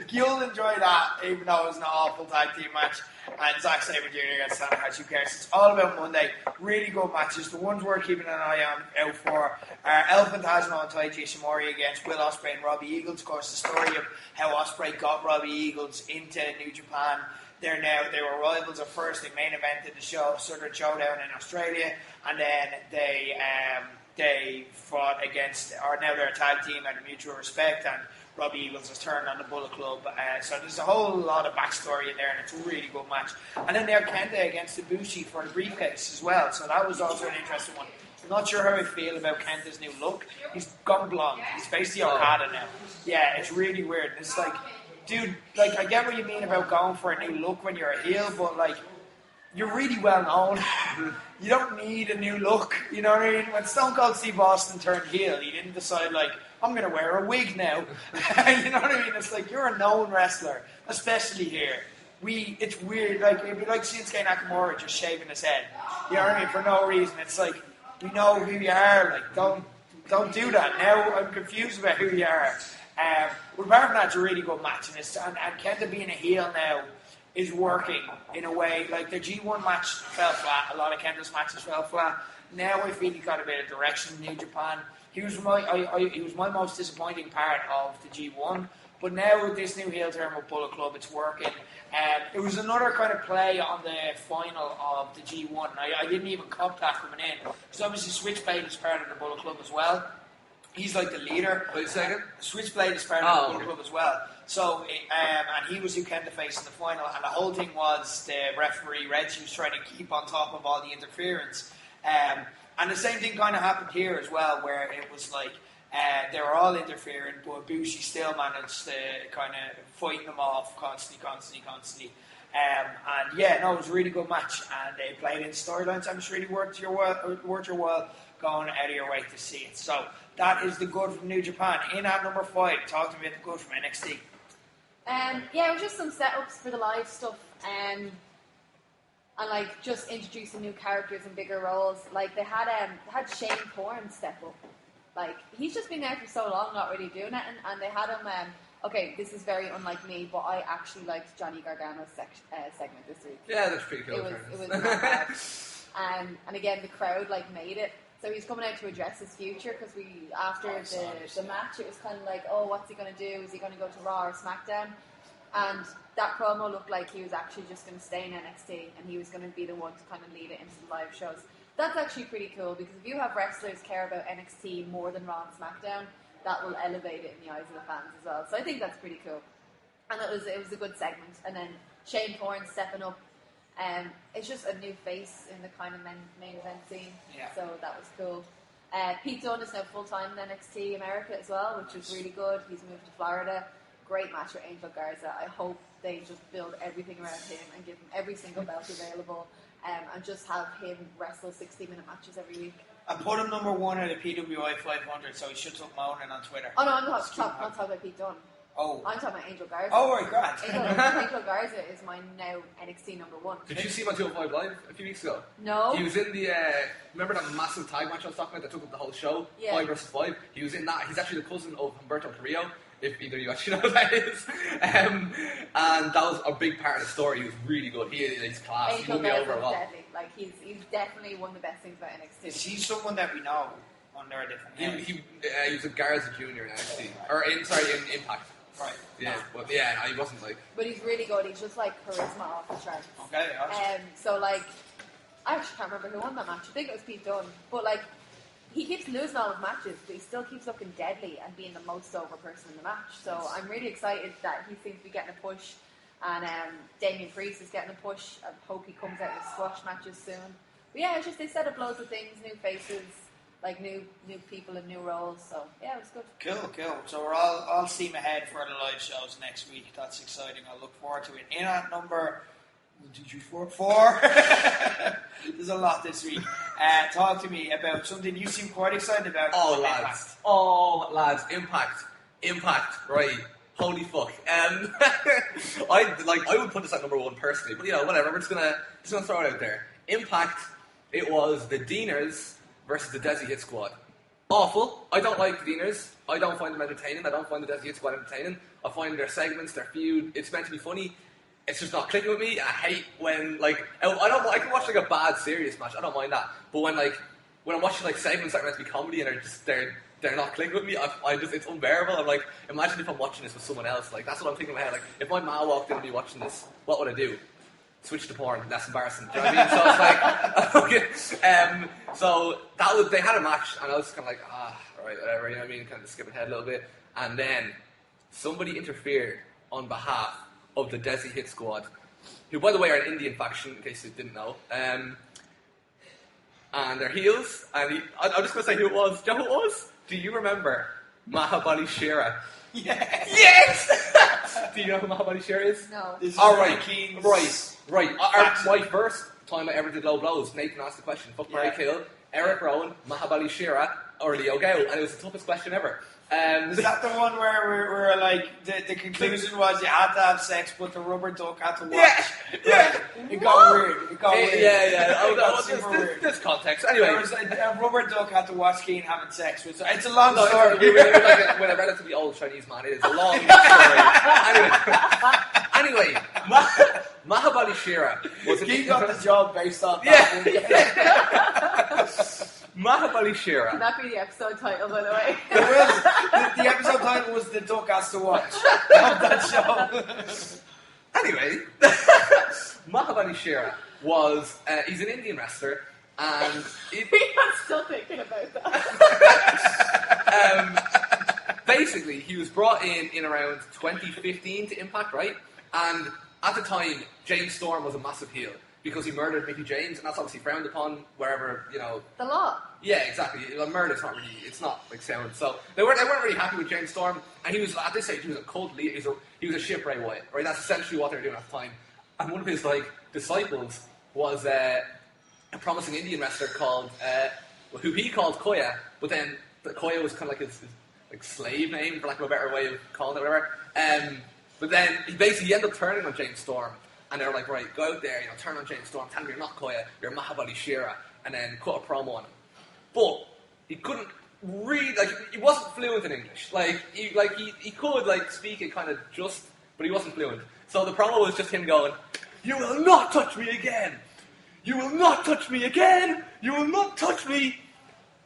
You'll enjoy that, even though it was an awful tag team match. And Zack Sabre Jr. against Santa Hatch, who cares? It's all about Monday. Really good matches. The ones we're keeping an eye on out for are Elephant Hasmo and Taiji Ishimori against Will Ospreay and Robbie Eagles. Of course, the story of how Ospreay got Robbie Eagles into New Japan. They were rivals at first. They main evented the show, Southern Showdown in Australia, and then they fought against, or now they're a tag team out of mutual respect, and Robbie Eagles has turned on the Bullet Club. So there's a whole lot of backstory in there, and it's a really good match. And then they have Kenta against Ibushi for the briefcase as well, so that was also an interesting one. I'm not sure how I feel about Kenta's new look. He's gone blonde. He's basically Okada now. Yeah, it's really weird. It's like, dude, like, I get what you mean about going for a new look when you're a heel, but like, you're really well known. You don't need a new look. You know what I mean? When Stone Cold Steve Austin turned heel, he didn't decide, like, I'm going to wear a wig now. You know what I mean? It's like, you're a known wrestler, especially here. It's weird. Like, it'd be like Shinsuke Nakamura just shaving his head. You know what I mean? For no reason. It's like, we know who you are. Like, don't do that. Now I'm confused about who you are. But apart from that, it's a really good match. And Kenta being a heel now is working in a way. Like, the G1 match fell flat. A lot of Kenta's matches fell flat. Now I feel he got a bit of direction in New Japan. He was my most disappointing part of the G1. But now with this new heel turn with Bullet Club, it's working. It was another kind of play on the final of the G1. I didn't even cop that coming in. Because obviously Switchblade is part of the Bullet Club as well. He's like the leader. Wait a second. Switchblade is part of the Bullet Club as well. So, and he was who Kenta faced in the final. And the whole thing was the referee Reggie was trying to keep on top of all the interference. And the same thing kind of happened here as well, where it was like they were all interfering, but Ibushi still managed to kind of fighting them off constantly. And yeah, no, it was a really good match, and they played in storylines. I'm just really worth your while going out of your way to see it. So that is the good from New Japan. In at number 5, talk to me about the good from NXT. Yeah, it was just some setups for the live stuff. And like just introducing new characters and bigger roles. Like they had Shane Thorne step up. Like he's just been there for so long, not really doing it, and they had him. Okay, this is very unlike me, but I actually liked Johnny Gargano's segment this week. Yeah, that's pretty cool. It was not bad. And again, the crowd like made it. So he's coming out to address his future because after the match, it was kind of like, oh, what's he going to do? Is he going to go to Raw or SmackDown? And that promo looked like he was actually just going to stay in NXT and he was going to be the one to kind of lead it into the live shows. That's actually pretty cool because if you have wrestlers care about NXT more than Raw and SmackDown, that will elevate it in the eyes of the fans as well. So I think that's pretty cool. And it was a good segment. And then Shane Thorne stepping up. It's just a new face in the kind of main event scene. Yeah. So that was cool. Pete Dunne is now full-time in NXT America as well, which is really good. He's moved to Florida. Great match with Angel Garza. I hope they just build everything around him and give him every single belt available and just have him wrestle 60-minute matches every week. I put him number 1 at a PWI 500, so he should stop moaning on Twitter. Oh no, I'm not talking about Pete Dunne. Oh. I'm talking about Angel Garza. Oh, right, grand. Angel Garza is my now NXT number 1. Did you see him on 205 Live a few weeks ago? No. He was in the, remember that massive tag match I was talking about that took up the whole show? Yeah. 5 versus 5. He was in that. He's actually the cousin of Humberto Carrillo, if either of you actually know who that is. And that was a big part of the story. He was really good. He's class. He Angel moved me over Garza a is lot. deadly. Like, he's definitely one of the best things about NXT. Is he someone that we know under a different name? He was a Garza Jr. in NXT. Or, in Impact. Right. Yeah, but yeah, no, he wasn't like... But he's really good. He's just like charisma off the charts. Okay, awesome. So like, I actually can't remember who won that match. I think it was Pete Dunne. But like, he keeps losing all his matches, but he still keeps looking deadly and being the most over person in the match. So I'm really excited that he seems to be getting a push. And Damian Priest is getting a push. I hope he comes out with squash matches soon. But yeah, it's just they set up loads of things, new faces, like new people and new roles. So yeah, it was good. Cool. So we're all steam ahead for the live shows next week. That's exciting. I look forward to it. In at number 4. There's a lot this week. Talk to me about something you seem quite excited about. Oh lads, Impact, right? Holy fuck. I would put this at number 1 personally, but you know, whatever. We're just gonna throw it out there. Impact. It was the Deaners versus the Desi Hit Squad. Awful. I don't like the Deaners. I don't find them entertaining. I don't find the Desi Hit Squad entertaining. I find their segments, their feud, it's meant to be funny. It's just not clicking with me. I hate when, like, I can watch like a bad serious match. I don't mind that. But when I'm watching like segments that are meant to be comedy and they're not clicking with me, it's unbearable. I'm like, imagine if I'm watching this with someone else. Like, that's what I'm thinking in my head. Like, if my ma walked in and be watching this, what would I do? Switch to porn. That's embarrassing. Do you know what I mean? So it's like, so they had a match, and I was kind of like, alright, whatever. You know what I mean? Kind of skipping ahead a little bit, and then somebody interfered on behalf of the Desi Hit Squad, who, by the way, are an Indian faction, in case you didn't know. And they're heels, and I'm just going to say who it was. Do you know who it was? Do you remember Mahabali Shera? Yes! Do you know who Mahabali Shera is? No. Right. My first time I ever did low blows, Nathan asked the question, fuck, Mary Kill, Eric Rowan, Mahabali Shera, or Leo Gale, and it was the toughest question ever. Is that the one where we're like the conclusion was you had to have sex, but the rubber duck had to watch? Yeah. It got weird. Yeah. This context. Anyway, there was a rubber duck had to watch Keen having sex. It's a long story. With a relatively old Chinese man, it is a long story. Anyway, Mahabali Shera was Keen got the job based on that. Mahabali Shera. Can that be the episode title, by the way? The episode title was The Duck Has to Watch of that show. Anyway, Mahabali Shera was, he's an Indian wrestler, and... I'm still thinking about that. Basically, he was brought in around 2015 to Impact, right? And at the time, James Storm was a massive heel, because he murdered Mickey James, and that's obviously frowned upon wherever, you know... The law. Yeah, exactly. Murder's not really, it's not, like, sound. So, they weren't really happy with James Storm, and he was, at this stage, he was a cult leader, he was a ship Bray Wyatt, right? That's essentially what they were doing at the time. And one of his, like, disciples was a promising Indian wrestler called, who he called Koya, but then Koya was kind of like his like, slave name, for lack of a better way of calling it, whatever. But then, he ended up turning on James Storm. And they were like, right, go out there, you know, turn on James Storm, tell him you're not Koya, you're Mahabali Shera, and then cut a promo on him. But he couldn't read, like, he wasn't fluent in English. He could, like, speak it kind of just, but he wasn't fluent. So the promo was just him going, "You will not touch me again! You will not touch me again! You will not touch me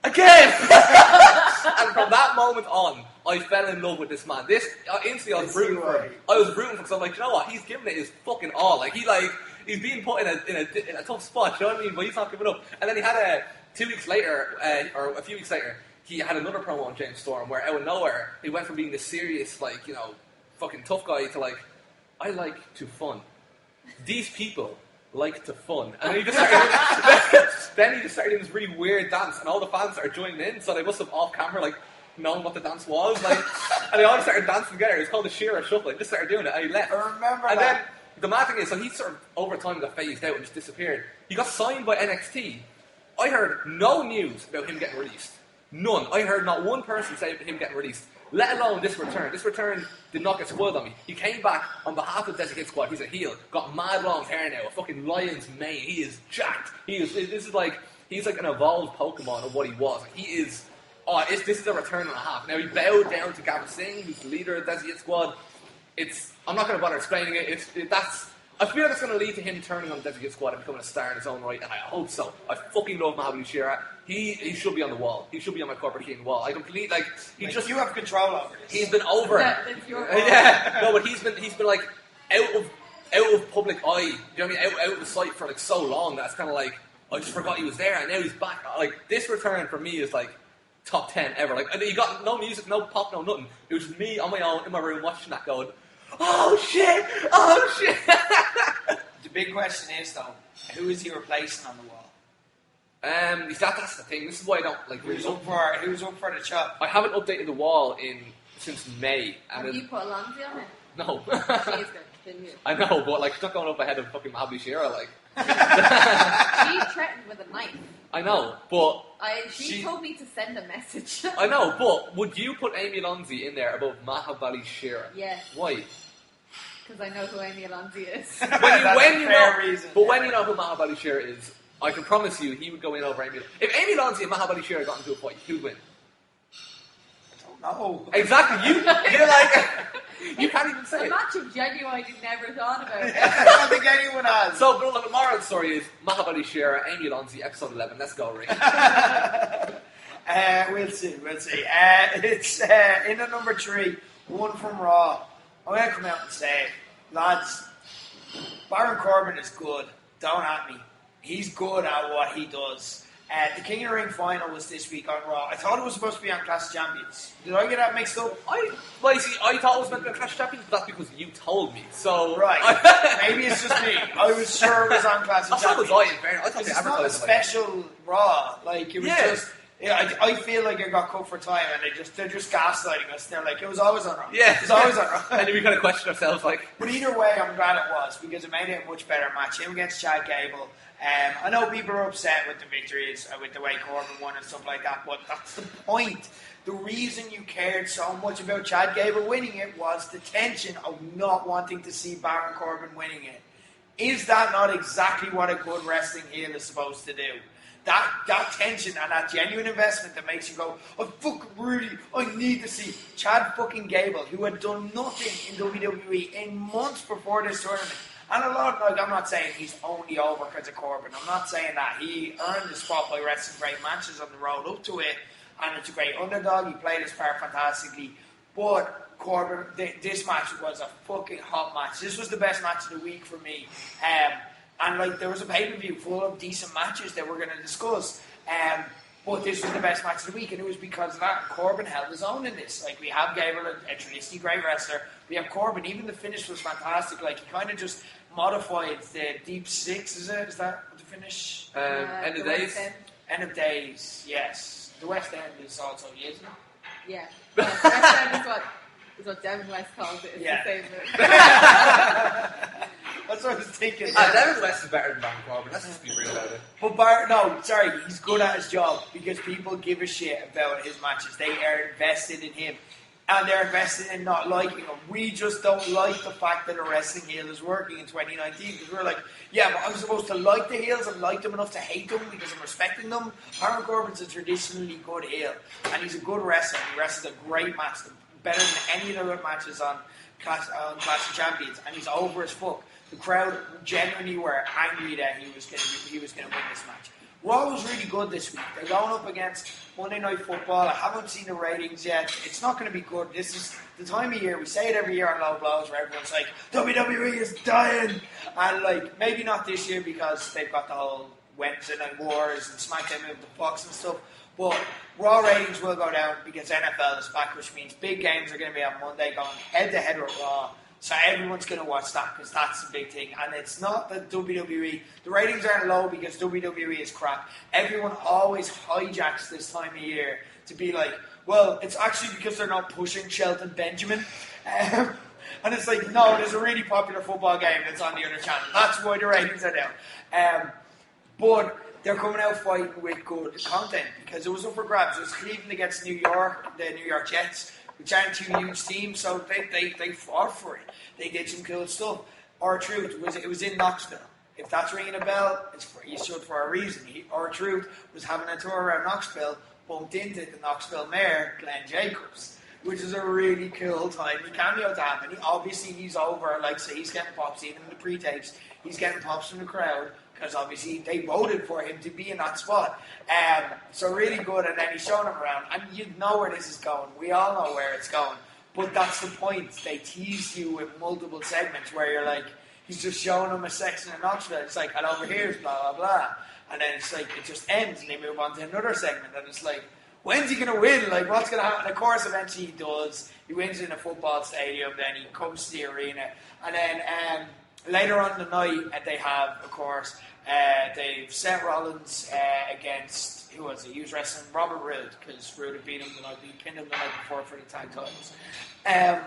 again!" And from that moment on, I fell in love with this man. Instantly I was rooting for him. I was rooting for him because I'm like, you know what? He's giving it his fucking all. Like, he's being put in a tough spot. You know what I mean? But he's not giving up. And then he had 2 weeks later, or a few weeks later, he had another promo on James Storm where out of nowhere he went from being this serious, like, you know, fucking tough guy to like, I like to fun. These people like to fun. And then he just started doing this really weird dance, and all the fans are joining in, so they must have off camera like known what the dance was, like, and they all started dancing together. It was called the Shearer Shuffle. He just started doing it, and he left. I remember and that. then the mad thing is, so he sort of over time got phased out and just disappeared. He got signed by NXT. I heard no news about him getting released. None. I heard not one person say about him getting released, let alone this return. This return did not get spoiled on me. He came back on behalf of the Designated Squad. He's a heel. Got mad long hair now. A fucking lion's mane. He is jacked. He's like an evolved Pokemon of what he was. Like, he is... this is a return and a half. Now, he bowed down to Gavin Singh, who's the leader of the Designated Squad. I'm not going to bother explaining it. I feel like it's going to lead to him turning on the Designated Squad and becoming a star in his own right, and I hope so. I fucking love Mahabali Shira. He should be on the wall. He should be on my corporate king wall. I completely, like, you have control over this. He's been over. That's your fault. Yeah, no, but he's been like out of public eye. You know what I mean? Out of the sight for like so long that it's kind of like I just forgot he was there, and now he's back. Like, this return for me is like top 10 ever. Like, you got no music, no pop, no nothing. It was just me on my own in my room watching that, going, oh shit. The big question is though, who is he replacing on the wall? That's the thing. This is why I don't like. Who's up for the chop? I haven't updated the wall since May. Have you put Alonzi on it? No. She's going to kill you. I know, but like, she's not going up ahead of fucking Mahabali Shira, like. She threatened with a knife. I know, but she told me to send a message. I know, but would you put Amy Alonzi in there above Mahabali Shira? Yes. Why? Because I know who Amy Alonzi is. when you know, reason. But when you know who Mahabali Shira is, I can promise you he would go in over Amy. If Amy Alonzi and Mahabali Shira got into a fight, who'd win? I don't know. Exactly. You're like, you can't even say a it. match of genuine you never thought about. I don't think anyone has. So, but the moral of the story is Mahabali Shira, Amy Alonzi, episode 11. Let's go, Rick. We'll see. It's in at number 3, one from Raw. I'm going to come out and say, lads, Baron Corbin is good. Don't at me. He's good at what he does. The King of the Ring final was this week on Raw. I thought it was supposed to be on Clash of Champions. Did I get that mixed up? I thought it was meant to be on Clash of Champions, but that's because you told me. So right. Maybe it's just me. I was sure it was on Clash of Champions. So was I, in fairness. I thought it's not a special Raw. Like, it was just... Yeah, I feel like I got cut for time, and they're just gaslighting us. They're like, it was always on Raw. Yeah, it was always on Raw. And then we kind of question ourselves, like. But either way, I'm glad it was, because it made it a much better match. Him against Chad Gable. I know people are upset with the victories, with the way Corbin won and stuff like that, but that's the point. The reason you cared so much about Chad Gable winning it was the tension of not wanting to see Baron Corbin winning it. Is that not exactly what a good wrestling heel is supposed to do? That tension and that genuine investment that makes you go, I need to see Chad fucking Gable, who had done nothing in WWE in months before this tournament. And a lot, like, I'm not saying he's only over because of Corbin. I'm not saying that. He earned the spot by wrestling great matches on the road up to it, and it's a great underdog. He played his part fantastically. But Corbin, this match was a fucking hot match. This was the best match of the week for me. And like, there was a pay-per-view full of decent matches that we're going to discuss. But this was the best match of the week, and it was because of that. Corbin held his own in this. Like, we have Gable, a traditionally great wrestler. We have Corbin. Even the finish was fantastic. Like, he kind of just modified the Deep Six, is it? Is that the finish? End of Days? End of Days, yes. The West End is also, isn't it? Yeah. The West End is what Devin West calls it. It's the same move. That's what I was thinking. Devin West is better than Baron Corbin. Let's just be real about it. But he's good at his job because people give a shit about his matches. They are invested in him. And they're invested in not liking him. We just don't like the fact that a wrestling heel is working in 2019 because we're like, yeah, but I'm supposed to like the heels and like them enough to hate them because I'm respecting them. Baron Corbin's a traditionally good heel and he's a good wrestler. He wrestles a great match, better than any of the matches on Clash of Champions, and he's over as fuck. The crowd genuinely were angry that he was going to win this match. Raw was really good this week. They're going up against Monday Night Football. I haven't seen the ratings yet. It's not going to be good. This is the time of year, we say it every year on Low Blows, where everyone's like, WWE is dying. And like, maybe not this year because they've got the whole Wednesday Night Wars and SmackDown moving to Fox and stuff. But Raw ratings will go down because NFL is back, which means big games are going to be on Monday going head-to-head with Raw. So everyone's going to watch that because that's the big thing. And it's not that WWE, the ratings aren't low because WWE is crap. Everyone always hijacks this time of year to be like, well, it's actually because they're not pushing Shelton Benjamin. And it's like, no, there's a really popular football game that's on the other channel. That's why the ratings are down. But they're coming out fighting with good content because it was up for grabs. It was Cleveland against New York, the New York Jets, which aren't two huge teams, so they fought for it. They did some cool stuff. Our Truth it was in Knoxville. If that's ringing a bell, you should for a reason. Our Truth was having a tour around Knoxville, bumped into the Knoxville mayor, Glenn Jacobs, which is a really cool time. He cameoed to happen. Obviously, he's over, like, say, he's getting pops, even in the pre-tapes. He's getting pops from the crowd, because obviously they voted for him to be in that spot. So really good, and then he's showing him around, and you know where this is going. We all know where it's going. But that's the point. They tease you with multiple segments where you're like, he's just showing them a section of Knoxville. It's like, and over here is blah, blah, blah. And then it's like, it just ends, and they move on to another segment, and it's like, when's he going to win? Like, what's going to happen? And of course, eventually he does. He wins in a football stadium, then he comes to the arena. And then later on in the night, they have, of course, they've Seth Rollins against, who was it? He was wrestling Robert Roode, because Roode had beat him the night, he pinned him the night before for the tag titles. And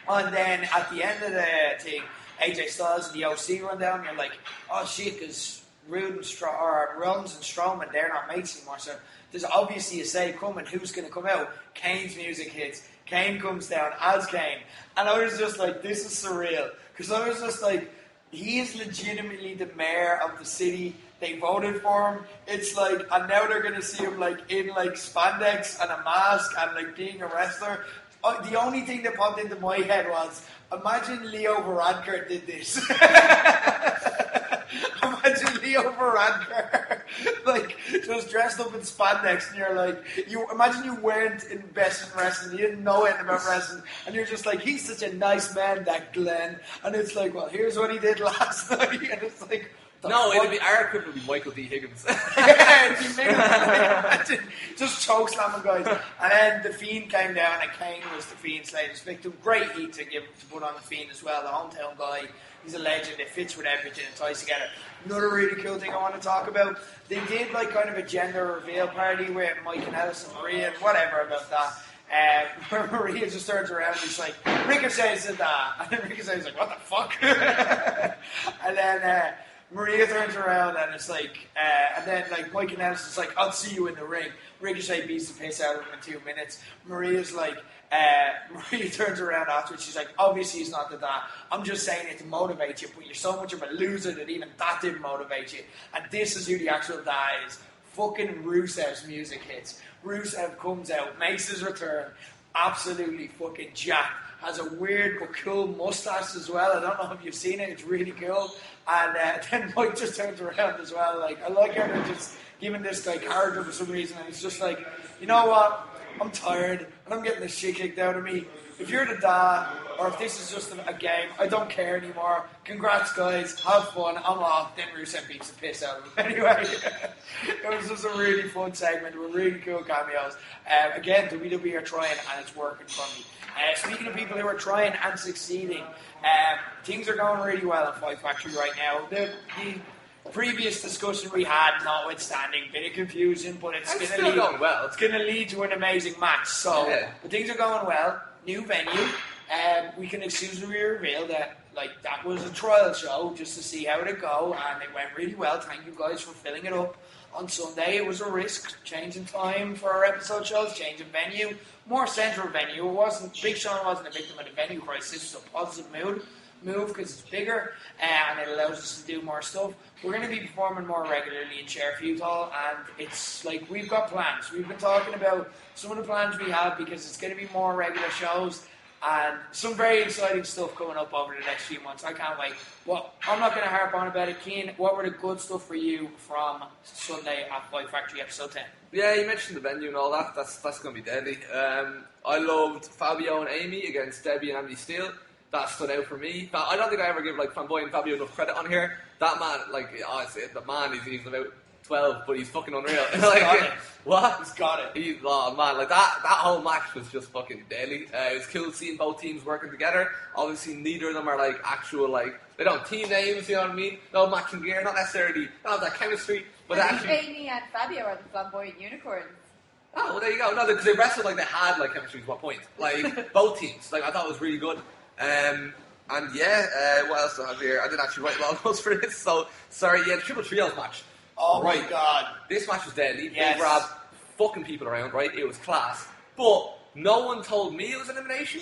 then at the end of the thing, AJ Styles and the OC run down, and you're like, oh shit, because Rollins and Strowman, they're not mates anymore, so there's obviously a say coming. Who's going to come out? Kane's music hits. Kane comes down as Kane. And I was just like, this is surreal. Because I was just like, he is legitimately the mayor of the city. They voted for him. It's like, and now they're going to see him like in like spandex and a mask and like being a wrestler. The only thing that popped into my head was, imagine Leo Varadkar did this. Imagine Leo Varadkar, like, just dressed up in spandex, and you're like, imagine you weren't invested in wrestling, you didn't know anything about wrestling, and you're just like, he's such a nice man, that Glenn, and it's like, well, here's what he did last night, and it's like, no, it'll be our equivalent would be Michael D. Higgins. Yeah, imagine just chokeslamming guys. And then the Fiend came down, and Kane was the Fiend's latest victim. Great heat to put on the Fiend as well. The hometown guy, he's a legend. It fits with everything. It ties together. Another really cool thing I want to talk about. They did like kind of a gender reveal party with Mike and Alice and Maria and whatever about that. Where Maria just turns around and she's like, Ricochet said that. And then Ricochet's like, what the fuck? And then Maria turns around and it's like, and then like Mike and Alice is like, I'll see you in the ring. Ricochet beats the piss out of him in 2 minutes. Maria's like, Maria turns around after it. She's like, obviously he's not that. I'm just saying it to motivate you, but you're so much of a loser that even that didn't motivate you. And this is who the actual guy is. Fucking Rusev's music hits. Rusev comes out, makes his return, absolutely fucking jacked. Has a weird but cool mustache as well. I don't know if you've seen it. It's really cool. And then Mike just turns around as well. Like, I like how they're just giving this guy character for some reason. And he's just like, you know what? I'm tired and I'm getting the shit kicked out of me. If you're the dad, or if this is just a game, I don't care anymore. Congrats, guys. Have fun. I'm off. Then Rusev beats the piss out of him. Anyway, it was just a really fun segment with really cool cameos. Again, WWE are trying and it's working for me. Speaking of people who are trying and succeeding, things are going really well in Fight Factory right now. The previous discussion we had, notwithstanding, bit of confusion, but it's going to lead to an amazing match. So, but things are going well. New venue. We can exclusively reveal that that was a trial show just to see how it would go, and it went really well. Thank you guys for filling it up. On Sunday, it was a risk, changing time for our episode shows, changing venue, more central venue. It wasn't, Big Sean wasn't a victim of the venue crisis. This was a positive move because it's bigger and it allows us to do more stuff. We're going to be performing more regularly in Sheffield Hall, and it's like we've got plans. We've been talking about some of the plans we have because it's going to be more regular shows. And some very exciting stuff coming up over the next few months. I can't wait. Well, I'm not going to harp on about it. Keane, what were the good stuff for you from Sunday at Fight Factory episode 10? Yeah, you mentioned the venue and all that. That's going to be deadly. I loved Fabio and Amy against Debbie and Andy Steele. That stood out for me. I don't think I ever give Flamboyant and Fabio enough credit on here. That man, the man, he's about 12, but he's fucking unreal. He's got it. What? He's got it. That whole match was just fucking deadly. It was cool seeing both teams working together. Obviously, neither of them are actual they don't have team names. You know what I mean? No matching gear, not necessarily. They don't have that chemistry. But actually, Amy and Fabio are the Flamboyant Unicorns. Oh, well, there you go. No, because they wrestled they had chemistry at one point. Both teams. I thought it was really good. And what else do I have here? I didn't actually write logos for this, so sorry. Yeah, the Triple Trios match. Oh my god. This match was deadly. Yes. They grabbed fucking people around, right? It was class. But no one told me it was elimination.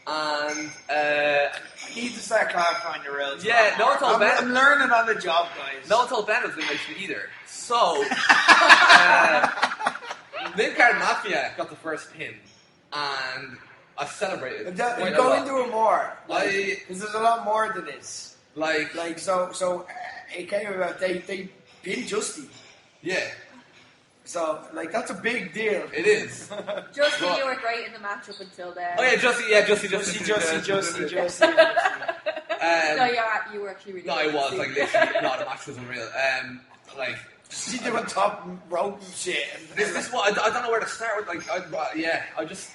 And I need to start clarifying the rules. Yeah, no one told Ben. I'm learning on the job, guys. No one told Ben it was elimination either. So Mid-Card Mafia got the first pin, and I celebrated. Go into it more, because there's a lot more to this. So it came about they pinned Justy. Yeah. So, that's a big deal. It is. Justy, you were great in the match up until then. Oh yeah, Justy. No, you were actually really. No, good. I was literally. No, the match was unreal. She did on top rope and shit. This what I don't know where to start with. I just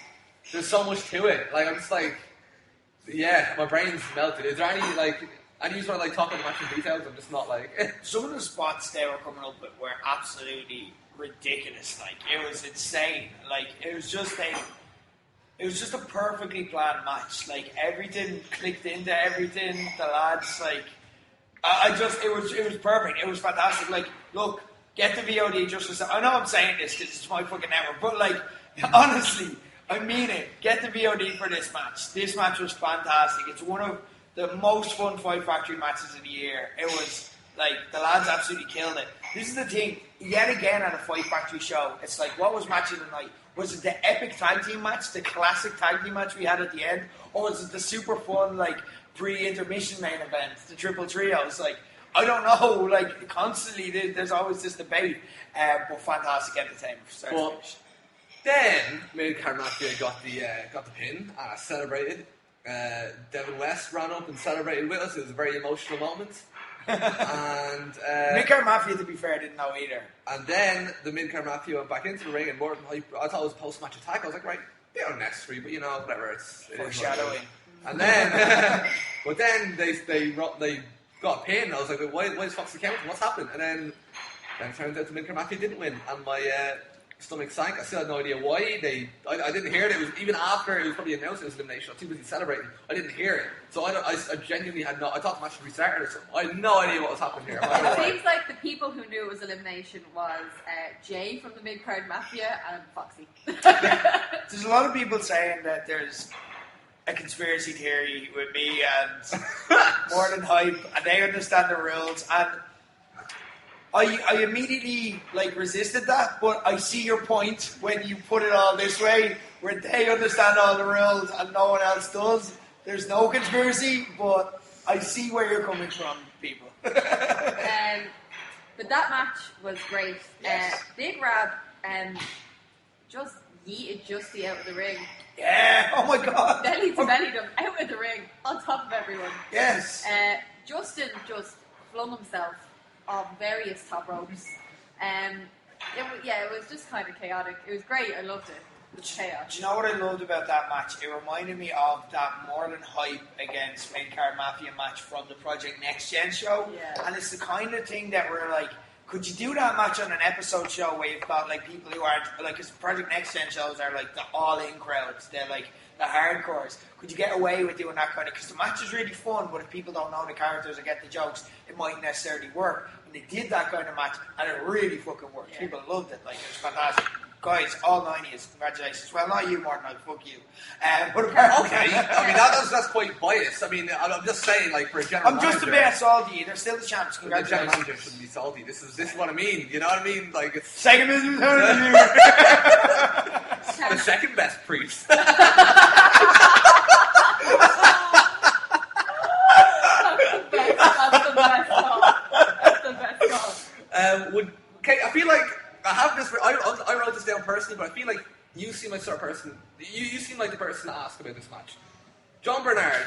there's so much to it. I'm just my brain's melted. Is there any any sort of talking about the match in details? I'm just not Some of the spots they were coming up with were absolutely ridiculous. It was insane. It was just a perfectly planned match. Everything clicked into everything. The lads it was perfect. It was fantastic. Look, get the VOD just for. I know I'm saying this because it's my fucking network, but honestly, I mean it. Get the VOD for this match. This match was fantastic. It's one of the most fun Fight Factory matches of the year. It was the lads absolutely killed it. This is the thing. Yet again at a Fight Factory show, it's what was match of the night? Was it the epic tag team match, the classic tag team match we had at the end, or was it the super fun pre-intermission main event, the Triple Trios? I don't know. Constantly there's always this debate, but fantastic entertainment. Well, then Mid-Card Mafia got the pin. And I celebrated. Devin West ran up and celebrated with us. It was a very emotional moment. And Mid-Card Mafia, to be fair, didn't know either. And then the Mid-Card Mafia went back into the ring, and Morton, I thought it was post-match attack. I was right, they don't necessary, but whatever. It's foreshadowing. And then, but then they got pinned. I was why is Foxy counting? What's happened? And then it turned out the Mid-Card Mafia didn't win, and my stomach sank. I still had no idea why. I didn't hear it. It was even after it was probably announced it was elimination. I was too busy celebrating. I didn't hear it. So I genuinely had I thought the match had restarted or something. I had no idea what was happening here. It seems like the people who knew it was elimination was Jay from the Mid-Card Mafia and Foxy. There's a lot of people saying that there's a conspiracy theory with me and More Than Hype, and they understand the rules, and I immediately resisted that, but I see your point when you put it all this way, where they understand all the rules and no one else does. There's no conspiracy, but I see where you're coming from, people. But that match was great. Yes. Big Rab just yeeted Justy out of the ring. Yeah, oh my god. Belly to belly them out of the ring, on top of everyone. Yes. Justin just flung himself on various top ropes. It was just kind of chaotic. It was great. I loved it. It was chaos. Do you know what I loved about that match? It reminded me of that More Than Hype against Mid-Card Mafia match from the Project Next Gen show. Yeah. And it's the kind of thing that we're could you do that match on an episode show where you've got people who aren't because Project Next Gen shows are the all-in crowds, they're the hardcores. Could you get away with doing that kind of? Because the match is really fun, but if people don't know the characters or get the jokes, it mightn't necessarily work. And they did that kind of match, and it really fucking worked. Yeah. People loved it. It was fantastic. Guys, all 90s, congratulations. Well, not you, Martin, fuck you. But apparently, okay. I mean, that's quite biased. I mean, I'm just saying, for a general I'm just a bit salty. They're still the champs. Congratulations. The general manager shouldn't be salty. This is what I mean. You know what I mean? It's second best the second best priest. Okay, I feel like I have this. I wrote this down personally, but I feel like you seem like the sort of person. You seem like the person to ask about this match. John Bernard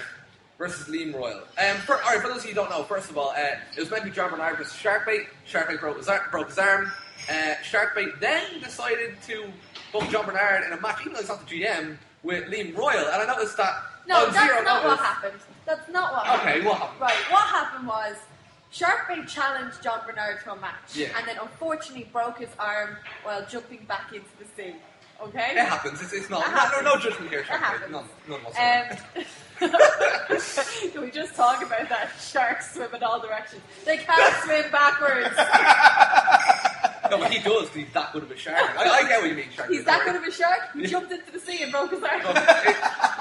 versus Liam Royal. For those of you who don't know, first of all, it was meant to be John Bernard versus Sharkbait. Sharkbait broke his arm. Sharkbait then decided to book John Bernard in a match, even though he's not the GM, with Liam Royal. And I noticed that. No, that's not what happened. That's not what happened. Okay, what happened? Right, what happened was Sharkbait challenged John Bernard to a match, and then unfortunately broke his arm while jumping back into the sea. Okay? It happens. It's not. No judgment here, Sharkbait. None whatsoever. Can we just talk about that? Sharks swim in all directions. They can't swim backwards. No, but he does, because he's that good of a shark. I get what you mean, Shark. He's that good of a shark? He jumped into the sea and broke his arm.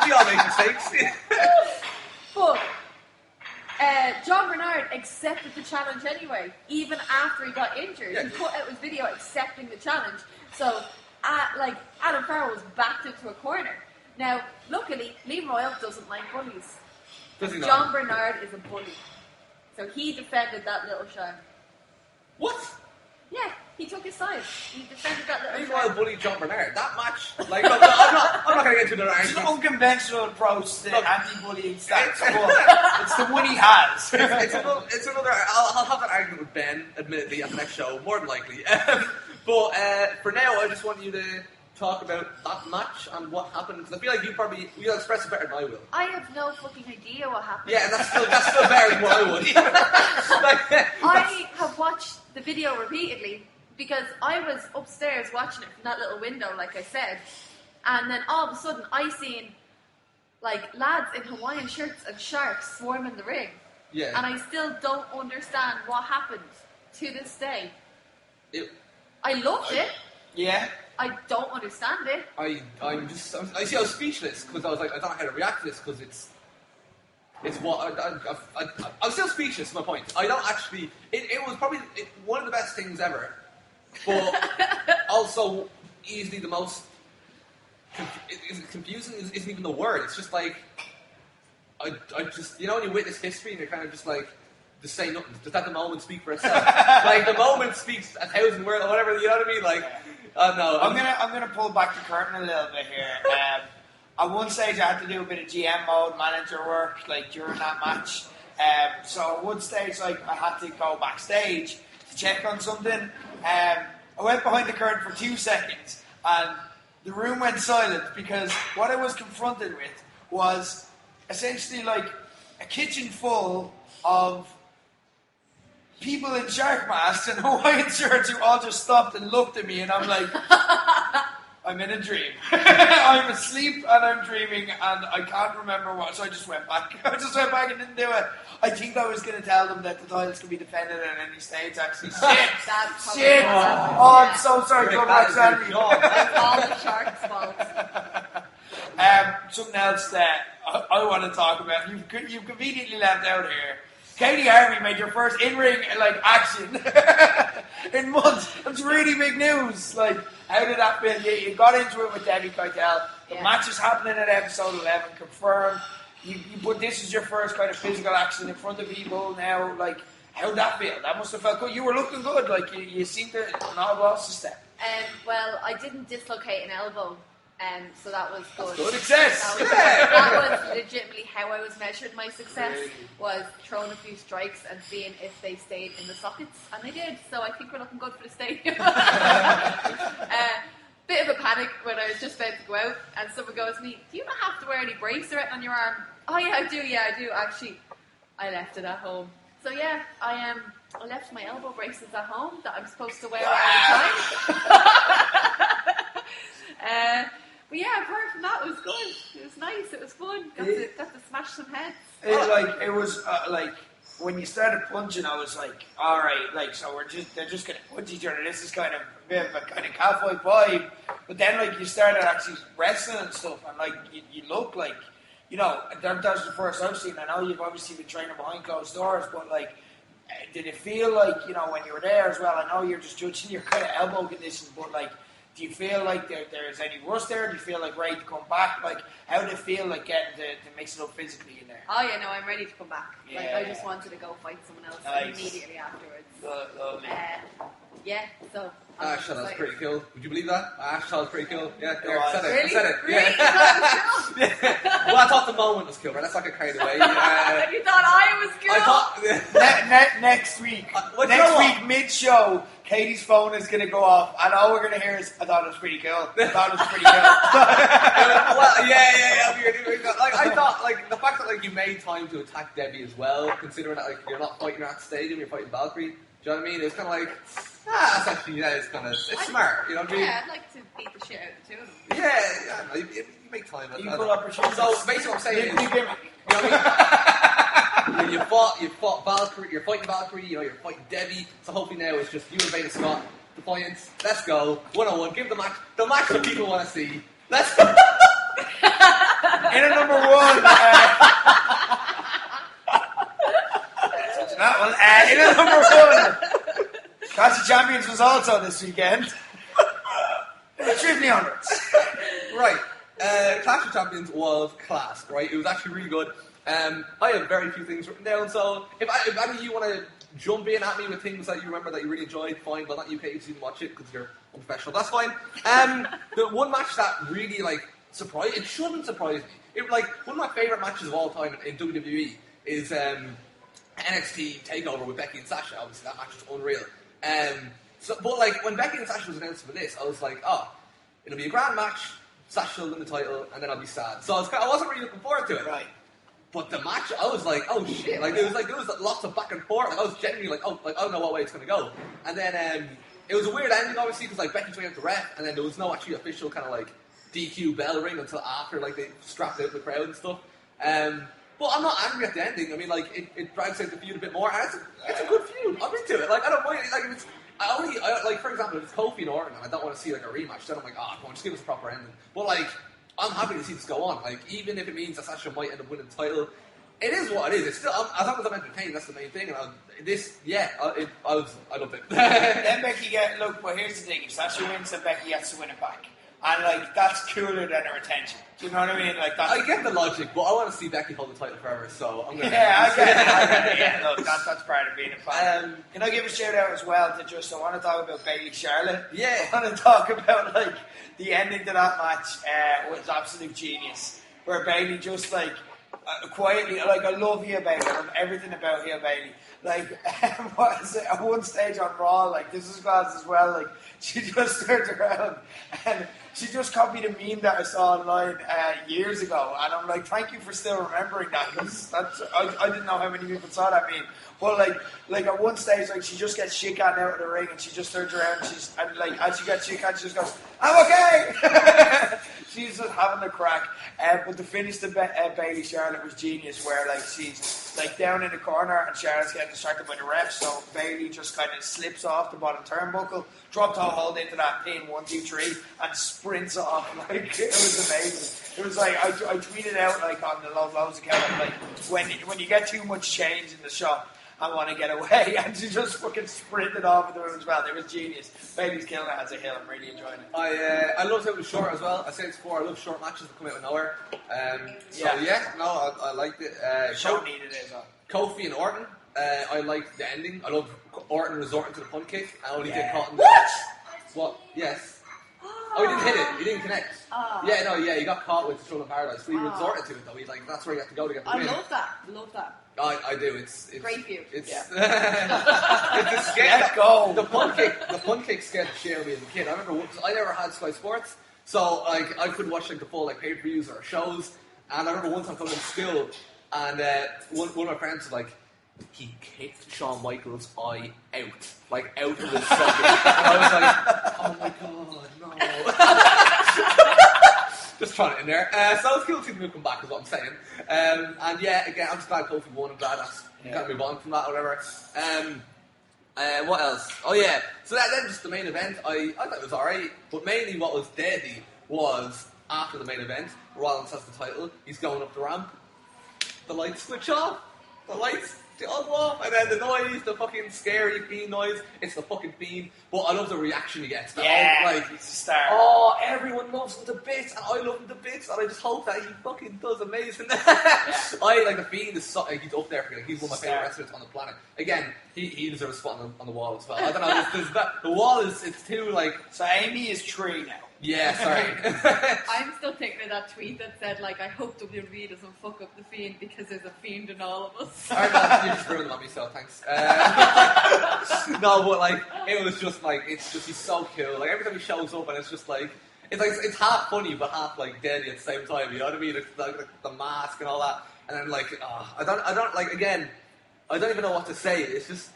We all make mistakes. But John Bernard accepted the challenge anyway, even after he got injured. He put out his video accepting the challenge. So, Adam Farrell was backed into a corner. Now, luckily, Liam Royal doesn't like bullies. Does he not? John Bernard is a bully. So he defended that little shark. What? Yeah, he took his side. He defended that little Liam shark. Royal bullied John Bernard. That match, I'm not going to get into another It's an argument. unconventional approach to anti-bullying stance, but it's the one he has. It's another. I'll have that argument with Ben, admittedly, at the next show, more than likely. But for now, I just want you to talk about that match and what happened, because I feel like you'll express it better than I will. I have no fucking idea what happened. Yeah, and that's still better than what I would. I have watched the video repeatedly because I was upstairs watching it from that little window, like I said, and then all of a sudden I seen lads in Hawaiian shirts and sharks swarming the ring. Yeah. And I still don't understand what happened to this day. I loved it. Yeah. I don't understand it. I was speechless because I was like, I don't know how to react to this because it's what I'm still speechless. Is my point. I don't actually. It was probably one of the best things ever, but also easily the most. Confusing isn't even the word. It's just like I just when you witness history and you're kind of just like. Just say nothing. Just let the moment speak for itself. The moment speaks 1,000 words or whatever. You know what I mean? No. I'm gonna pull back the curtain a little bit here. At one stage, I had to do a bit of GM mode, manager work, during that match. So at one stage, I had to go backstage to check on something. I went behind the curtain for 2 seconds, and the room went silent because what I was confronted with was essentially a kitchen full of people in shark masks and Hawaiian shirts who all just stopped and looked at me, and I'm like, I'm in a dream. I'm asleep and I'm dreaming and I can't remember what, so I just went back. And didn't do it. I think I was going to tell them that the titles can be defended at any stage, actually. Shit! Oh, I'm so sorry, Club Rock Shandy. It's all the sharks' fault. Something else that I want to talk about. You've conveniently left out here. Katie Harvey made your first in-ring action in months. That's really big news. How did that feel? You got into it with Debbie Keitel. The match is happening at episode 11, confirmed. But this is your first kind of physical action in front of people now. How'd that feel? That must have felt good. You were looking good. You seemed to not have lost a step. Well, I didn't dislocate an elbow. So that was good. Good success. That was legitimately how I was measured. My success was throwing a few strikes and seeing if they stayed in the sockets, and they did. So I think we're looking good for the stadium. Bit of a panic when I was just about to go out, and someone goes to me, "Do you not have to wear any brace or anything on your arm?" "Oh yeah, I do. Yeah, I do. Actually, I left it at home." So yeah, I left my elbow braces at home that I'm supposed to wear all the time. But yeah, apart from that, it was good. It was nice. It was fun. Got to smash some heads. It was when you started punching, I was like, all right, so they're just gonna punch each other. This is kind of a bit of a kind of cowboy vibe. But then you started actually wrestling and stuff, and you look like, that's the first I've seen. I know you've obviously been training behind closed doors, but did it feel when you were there as well? I know you're just judging your kind of elbow condition, but Do you feel like there's any rust there? Do you feel like ready to come back? Like, how do you feel like getting to mix it up physically in there? Oh yeah, no, I'm ready to come back. Yeah. Like I just wanted to go fight someone else immediately afterwards. Lovely. Yeah, so. Ash thought that was pretty cool. Would you believe that? Ash thought it was pretty cool. Yeah, there, was. said it. Really? I said it. Really? Yeah. You thought it was cool? Yeah. Well, I thought the moment was cool, right? Let's not get carried away. You thought I was cool? I thought. Next week, Well, you know what? mid-show, Katie's phone is going to go off, and all we're going to hear is, I thought it was pretty cool. I thought it was pretty cool. Well, yeah. Like, I thought, like, the fact that, like, you made time to attack Debbie as well, considering that, like, you're not fighting her at the stadium, you're fighting Valkyrie. Do you know what I mean? It was kind of like, that's actually, it's kind of, it's smart, you know what I mean? Yeah, I'd like to beat the shit out of the two of them. Yeah, no, you make time. You pull up your shoes. So, basically what I'm saying is, New gimmick. you know what I mean? You fought Valkyrie, you're fighting Valkyrie, you know, you're fighting Debbie, so hopefully now it's just you and Beta Scott, Defiance, let's go, 1-on-1, give the match that people want to see, let's go! In at number one, that one. In at number one, Clash of Champions was also this weekend. Extremely honoured. Right, Clash of Champions was class, right? It was actually really good. I have very few things written down, so if any of you want to jump in at me with things that you remember that you really enjoyed, fine, but not UK, you didn't watch it because you're unprofessional, that's fine. The one match that really, like, surprised, it shouldn't surprise me. It, like, one of my favourite matches of all time in WWE is NXT TakeOver with Becky and Sasha. Obviously, that match was unreal. But like when Becky and Sasha was announced for this, I was like, oh, it'll be a grand match. Sasha will win the title, and then I'll be sad. So I wasn't really looking forward to it. Right. But the match, I was like, oh shit! Like there was lots of back and forth. Like I was genuinely like, oh, like I don't know what way it's gonna go. And then it was a weird ending, obviously, because like Becky's went out the ref, and then there was no actually official kind of like DQ bell ring until after like they strapped out the crowd and stuff. But I'm not angry at the ending. I mean, like it drags out the feud a bit more, and it's a good feud. I'm into it. Like I don't mind it. Like if it's like for example, if it's Kofi and Orton, and I don't want to see like a rematch, then I'm like, come on, just give us a proper ending. But like, I'm happy to see this go on. Like even if it means that Sasha might end up winning the title, it is what it is. It's still as long as I'm entertained, that's the main thing. And I loved it. Then Becky but here's the thing: if Sasha wins, then Becky has to win it back. And like that's cooler than her attention. Do you know what I mean? Like that's I get the logic, but I want to see Becky hold the title forever. So I'm gonna. I get it. Yeah, look, that's part of being a fan. Can I give a shout out as well to I want to talk about Bayley Charlotte. Yeah. I want to talk about like the ending to that match was absolute genius. Where Bayley just like quietly, like I love Heel Bayley. I love everything about Heel Bayley. Like what is it? At one stage on Raw, like this is class as well. Like she just turned around and she just copied a meme that I saw online years ago, and I'm like, thank you for still remembering that because I didn't know how many people saw that meme. But like at one stage, like she just gets shit gotten out of the ring, and she just turns around, and like as she gets shit gotten, she just goes, "I'm okay." She's just having a crack. But the finish to Bayley Charlotte was genius, where like she's like down in the corner, and Charlotte's getting distracted by the ref, so Bayley just kind of slips off the bottom turnbuckle, drop toe hold into that pin 1, 2, 3, and sprints off. Like it was amazing. It was like I tweeted out like on the Low Blows account, like when you get too much change in the shop, I want to get away, and she just fucking sprinted off the room as well. It was genius. Bailey's killing it as a heel. I'm really enjoying it. I loved how it was short as well. I said it before, I love short matches that come out of nowhere. I liked it. Show needed it as well. Kofi and Orton, I liked the ending. I love Orton resorting to the punt kick. I only get caught in the... What? Yes. Oh, he didn't hit it. He didn't connect. He got caught with Throne of Paradise. But he resorted to it though. He's like, that's where you have to go to get the win. I love that. I do. It's great feud. It's yeah. it's a scare. Let's go. The punt kick scared the shit out of me as a kid. I remember I never had Sky Sports, so like I couldn't watch like the full like pay-per-views or shows. And I remember one time coming to school, and one of my friends was like, he kicked Shawn Michaels' eye out of his socket. And I was like, oh my god, no. Just trying it in there. So it's cool to see the move come back is what I'm saying. And yeah, again, I'm just glad Kofi won. I'm glad we can't move on from that or whatever. What else? Oh yeah, so then just the main event, I thought it was alright, but mainly what was deadly was after the main event, Rollins has the title, he's going up the ramp, the lights switch off. The lights they all go off, and then the noise, the fucking scary Fiend noise, it's the fucking Fiend. But I love the reaction he gets. Like he's a star. Oh, everyone loves him to bits, and I love him to bits, and I just hope that he fucking does amazing. I like the Fiend is so, like, he's up there for me. Like, he's one of my favorite wrestlers on the planet. Again, he deserves a spot on the wall as well. I don't know. The wall it's too like. So Amy is 3 now. Yeah, sorry. I'm still thinking of that tweet that said, like, I hope WWE doesn't fuck up the Fiend because there's a Fiend in all of us. Alright, no, you just ruined it on me, so thanks. No, but like, it was just like, it's just, he's so cool. Like, every time he shows up, and it's just like, it's half funny, but half like deadly at the same time, you know what I mean? It's like the mask and all that. And then like, I don't, like, again, I don't even know what to say. It's just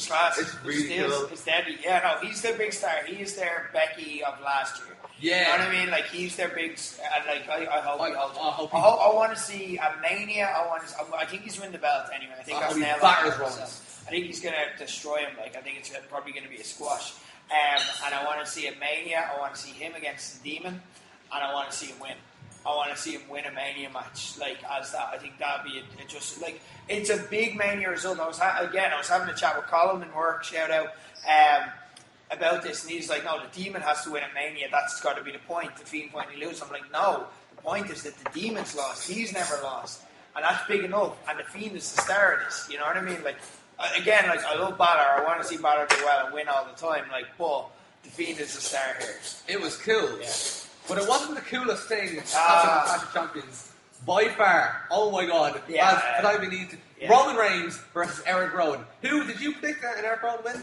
class. It's really cool. It's deadly. Yeah, no, he's their big star. He's their Becky of last year. Yeah. You know what I mean? Like, he's their big... like, I hope he holds I it. I want to see a Mania. I think he's winning the belt anyway. I think that's nailed on. I think he's going to destroy him. Like, I think it's probably going to be a squash. And I want to see a Mania. I want to see him against the Demon. And I want to see him win. I want to see him win a Mania match, like, as that. I think that'd be it just, like, it's a big Mania result. I was having a chat with Colin in work, shout out, about this, and he's like, no, the Demon has to win a Mania, that's got to be the point, the Fiend finally loses. I'm like, no, the point is that the Demon's lost, he's never lost, and that's big enough, and the Fiend is the star of this, you know what I mean? Like, again, like, I love Balor, I want to see Balor do well and win all the time, like, but the Fiend is the star here. It was cool. Yeah. But it wasn't the coolest thing as Clash of Champions. By far. Oh my god. Roman Reigns versus Eric Rowan. Who did you predict that Eric Rowan win?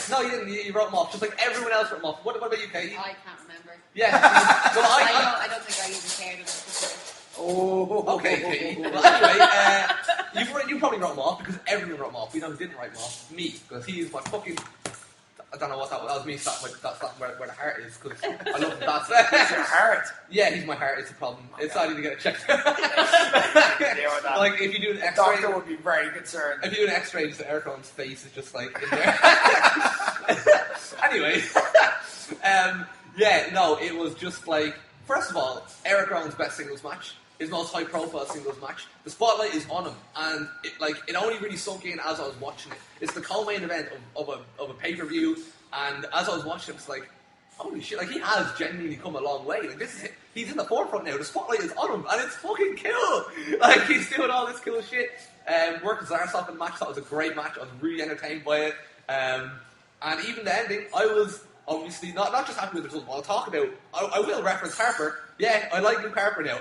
No, you didn't. You wrote him off. Just like everyone else wrote him off. What about you, Katie? I can't remember. Yeah. Well, I don't think I even cared enough. Oh, okay, Katie. Well, anyway, you probably wrote him off because everyone wrote him off. We know who didn't write him off. Me, because he is my fucking... I don't know what that was. That was me stopping where the heart is, because I love him. That's your heart? Yeah, he's my heart. It's a problem. It's I need to get it checked out. Like, if you do an X-ray... The doctor would be very concerned. If you do an X-ray, just Eric Rowan's face is just, like, in there. Anyway. Yeah, no, it was just, like... First of all, Eric Rowan's best singles match. His most high-profile singles match. The spotlight is on him, and it only really sunk in as I was watching it. It's the co-main event of a pay-per-view, and as I was watching it, it's like, holy shit! Like, he has genuinely come a long way. Like, he's in the forefront now. The spotlight is on him, and it's fucking cool. Like, he's doing all this cool shit. Working his arse off in the match. That was a great match. I was really entertained by it. And even the ending, I was obviously not just happy with the result. But I'll talk about. I will reference Harper. Yeah, I like Luke Harper now.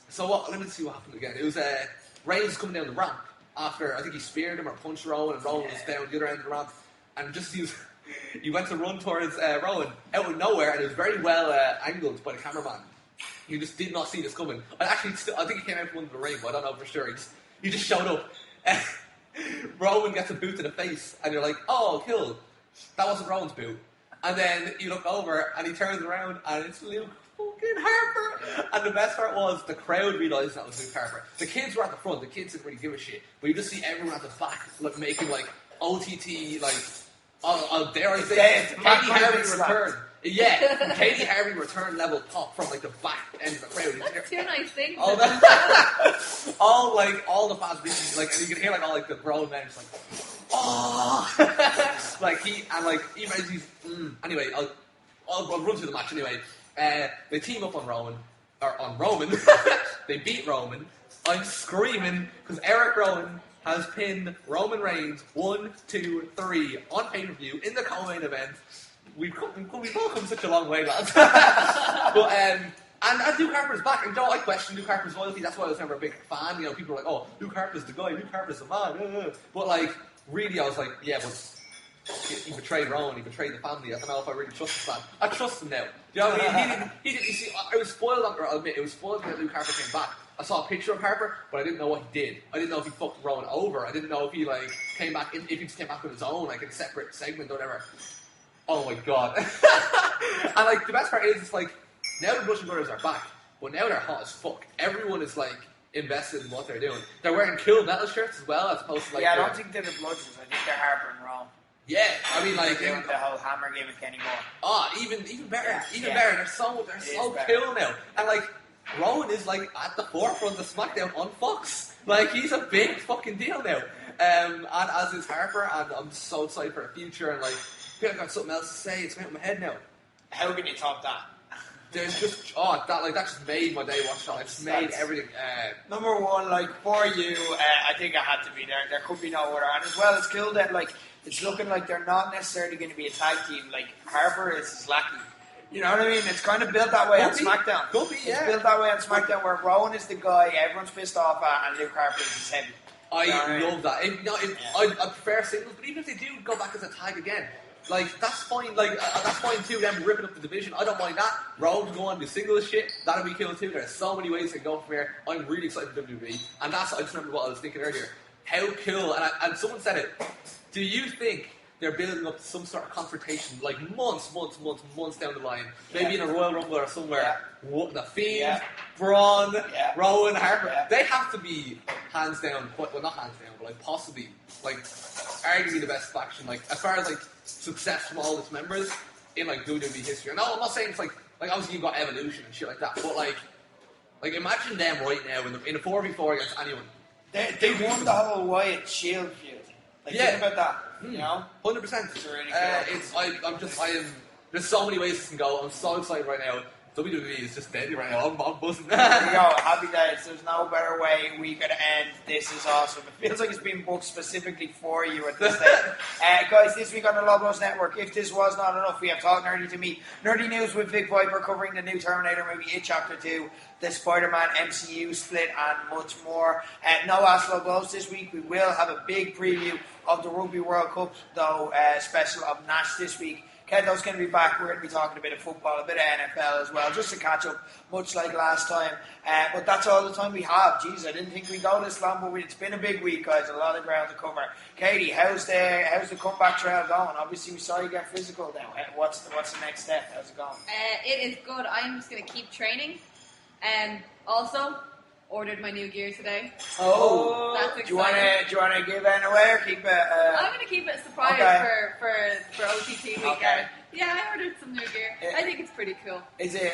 So what? Let me see what happened again. It was Reigns coming down the ramp after I think he speared him or punched Rowan, and Rowan was down the other end of the ramp, and just he went to run towards Rowan out of nowhere, and it was very well angled by the cameraman. He just did not see this coming. I think he came out from under the ring, but I don't know for sure. He just showed up. Rowan gets a boot to the face, and you're like, oh, cool. That wasn't Rowan's boot. And then you look over, and he turns around, and it's Luke fucking Harper. Yeah. And the best part was, the crowd realised that was Luke Harper. The kids were at the front, the kids didn't really give a shit. But you just see everyone at the back, like, making, like, OTT, like, dare I say, Katie Harvey return. Yeah, Katie Harvey return level pop from, like, the back end of the crowd. That's two nice things. All the fans beating, like, and you can hear, like, all, like, the grown men just, like, oh, like even as he's anyway, I'll run through the match anyway. They team up on Roman. They beat Roman. I'm screaming because Eric Rowan has pinned Roman Reigns 1, 2, 3 on pay-per-view in the co-main event. We've all come such a long way, lads. But and Luke Harper's back, and I question Luke Harper's loyalty. That's why I was never a big fan. You know, people were like, "Oh, Luke Harper's the guy. Luke Harper's the man." But like, really, I was like, "Yeah, but he betrayed Rowan. He betrayed the family. I don't know if I really trust this man. I trust him now." Do you know what I mean? He didn't. You see, I was spoiled. I'll admit, it was spoiled that Luke Harper came back. I saw a picture of Harper, but I didn't know what he did. I didn't know if he fucked Rowan over. I didn't know if he like came back. If he just came back on his own, like in a separate segment or whatever. Oh my god! And like the best part is, it's like now the Bludgeon Brothers are back, but now they're hot as fuck. Everyone is like invested in what they're doing. They're wearing cool metal shirts as well, as opposed to like. Yeah, I don't think they're the Bludgeons. I think they're Harper and Rowan. Yeah, I mean like they're doing the whole hammer gimmick anymore. Oh, even better, better. They're so cool now, and like Rowan is like at the forefront of SmackDown on Fox. Like he's a big fucking deal now. And as is Harper, and I'm so excited for the future. And like, I feel like I've got something else to say. It's out of my head now. How can you top that? There's just that just made my day. Watch that. It's made everything. Number one, like for you, I think I had to be there. There could be no other, and as well as Kill that, like it's looking like they're not necessarily going to be a tag team. Like Harper is his lackey. You know what I mean? It's kind of built that way on SmackDown. It's built that way on SmackDown, where Rowan is the guy everyone's pissed off at, and Luke Harper is his heavy. I love that. I prefer singles, but even if they do go back as a tag again, like that's fine. Like that's fine too. Them ripping up the division, I don't mind that. Rowan go on do singles shit. That'll be cool too. There's so many ways to go from here. I'm really excited for WWE, and I just remember what I was thinking earlier. How cool! And someone said it. Do you think they're building up some sort of confrontation, like months down the line, maybe in a Royal Rumble or somewhere? The Fiend, Braun, Rowan, Harper, they have to be hands down. Well, not hands down, but like possibly, like arguably the best faction. Like as far as like success from all its members in like WWE history. No, I'm not saying it's like obviously you've got Evolution and shit like that, but like imagine them right now in a 4v4 against anyone. They won the whole Wyatt Shield feud. Like, think about that, you know? 100%. It's really cool. There's so many ways it can go. I'm so excited right now. WWE is just deadly right now. I'm buzzing. There we go. Happy days. There's no better way we could end. This is awesome. It feels like it's been booked specifically for you at this stage. Guys, this week on the Lobos Network, if this was not enough, we have Talk Nerdy to Me, Nerdy News with Vic Viper covering the new Terminator movie, It Chapter 2, the Spider-Man MCU split, and much more. No Ask Lobos this week. We will have a big preview of the Rugby World Cup, though, special of Nash this week. Keitel's going to be back. We're going to be talking a bit of football, a bit of NFL as well, just to catch up, much like last time. But that's all the time we have. Jeez, I didn't think we'd go this long, but it's been a big week, guys. A lot of ground to cover. Katie, how's the comeback trail going? Obviously, we saw you get physical now. What's the next step? How's it going? It is good. I'm just going to keep training. And also, ordered my new gear today. Oh, that's exciting. Do you want to give it away or keep it? I'm going to keep it a surprise for OTT weekend. Okay. Yeah, I ordered some new gear. I think it's pretty cool. Is there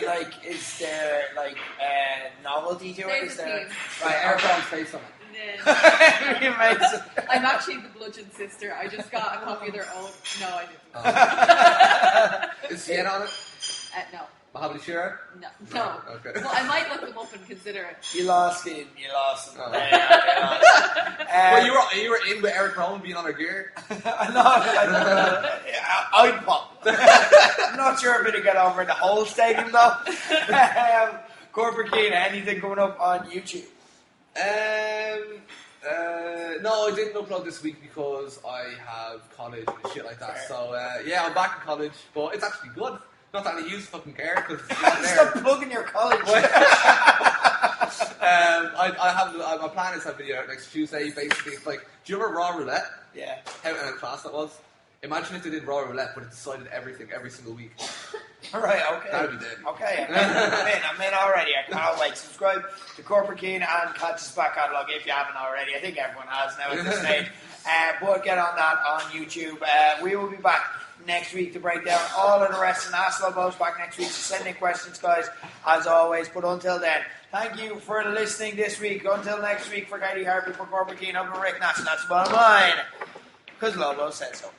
novelty to it? Is there Aircraft face on it? I'm actually the Bludgeon sister. I just got a copy of their own. No, I didn't. Is Sienna on it? No. Mahabali Shira? No. Okay. Well, I might look them up and consider it. You lost him. Oh. Well, you were in with Eric Rowan being on her gear. I'd pop. I'm not sure if it'll get over in the whole stadium though. Corporate Keane, anything coming up on YouTube? No, I didn't upload this week because I have college and shit like that. Fair. So I'm back in college, but it's actually good. Not that I use fucking care because it's not there. Stop plugging your college. My plan is to have a video out next Tuesday. Basically, it's like, do you remember Raw Roulette? Yeah. How in a class that was? Imagine if they did Raw Roulette, but it decided everything every single week. Alright, okay. That would be dead. Okay, I'm in already. I can't wait. Subscribe to Corporate Keane and catch us back catalog if you haven't already. I think everyone has now at this stage. But get on that on YouTube. We will be back next week to break down all of the rest, and Ask Lobos back next week. So send in questions, guys, as always. But until then, thank you for listening this week. Until next week, for Katie Harvey, for Corporate Keane, I'm Rick Nash, and that's the bottom line, because Lobos said so.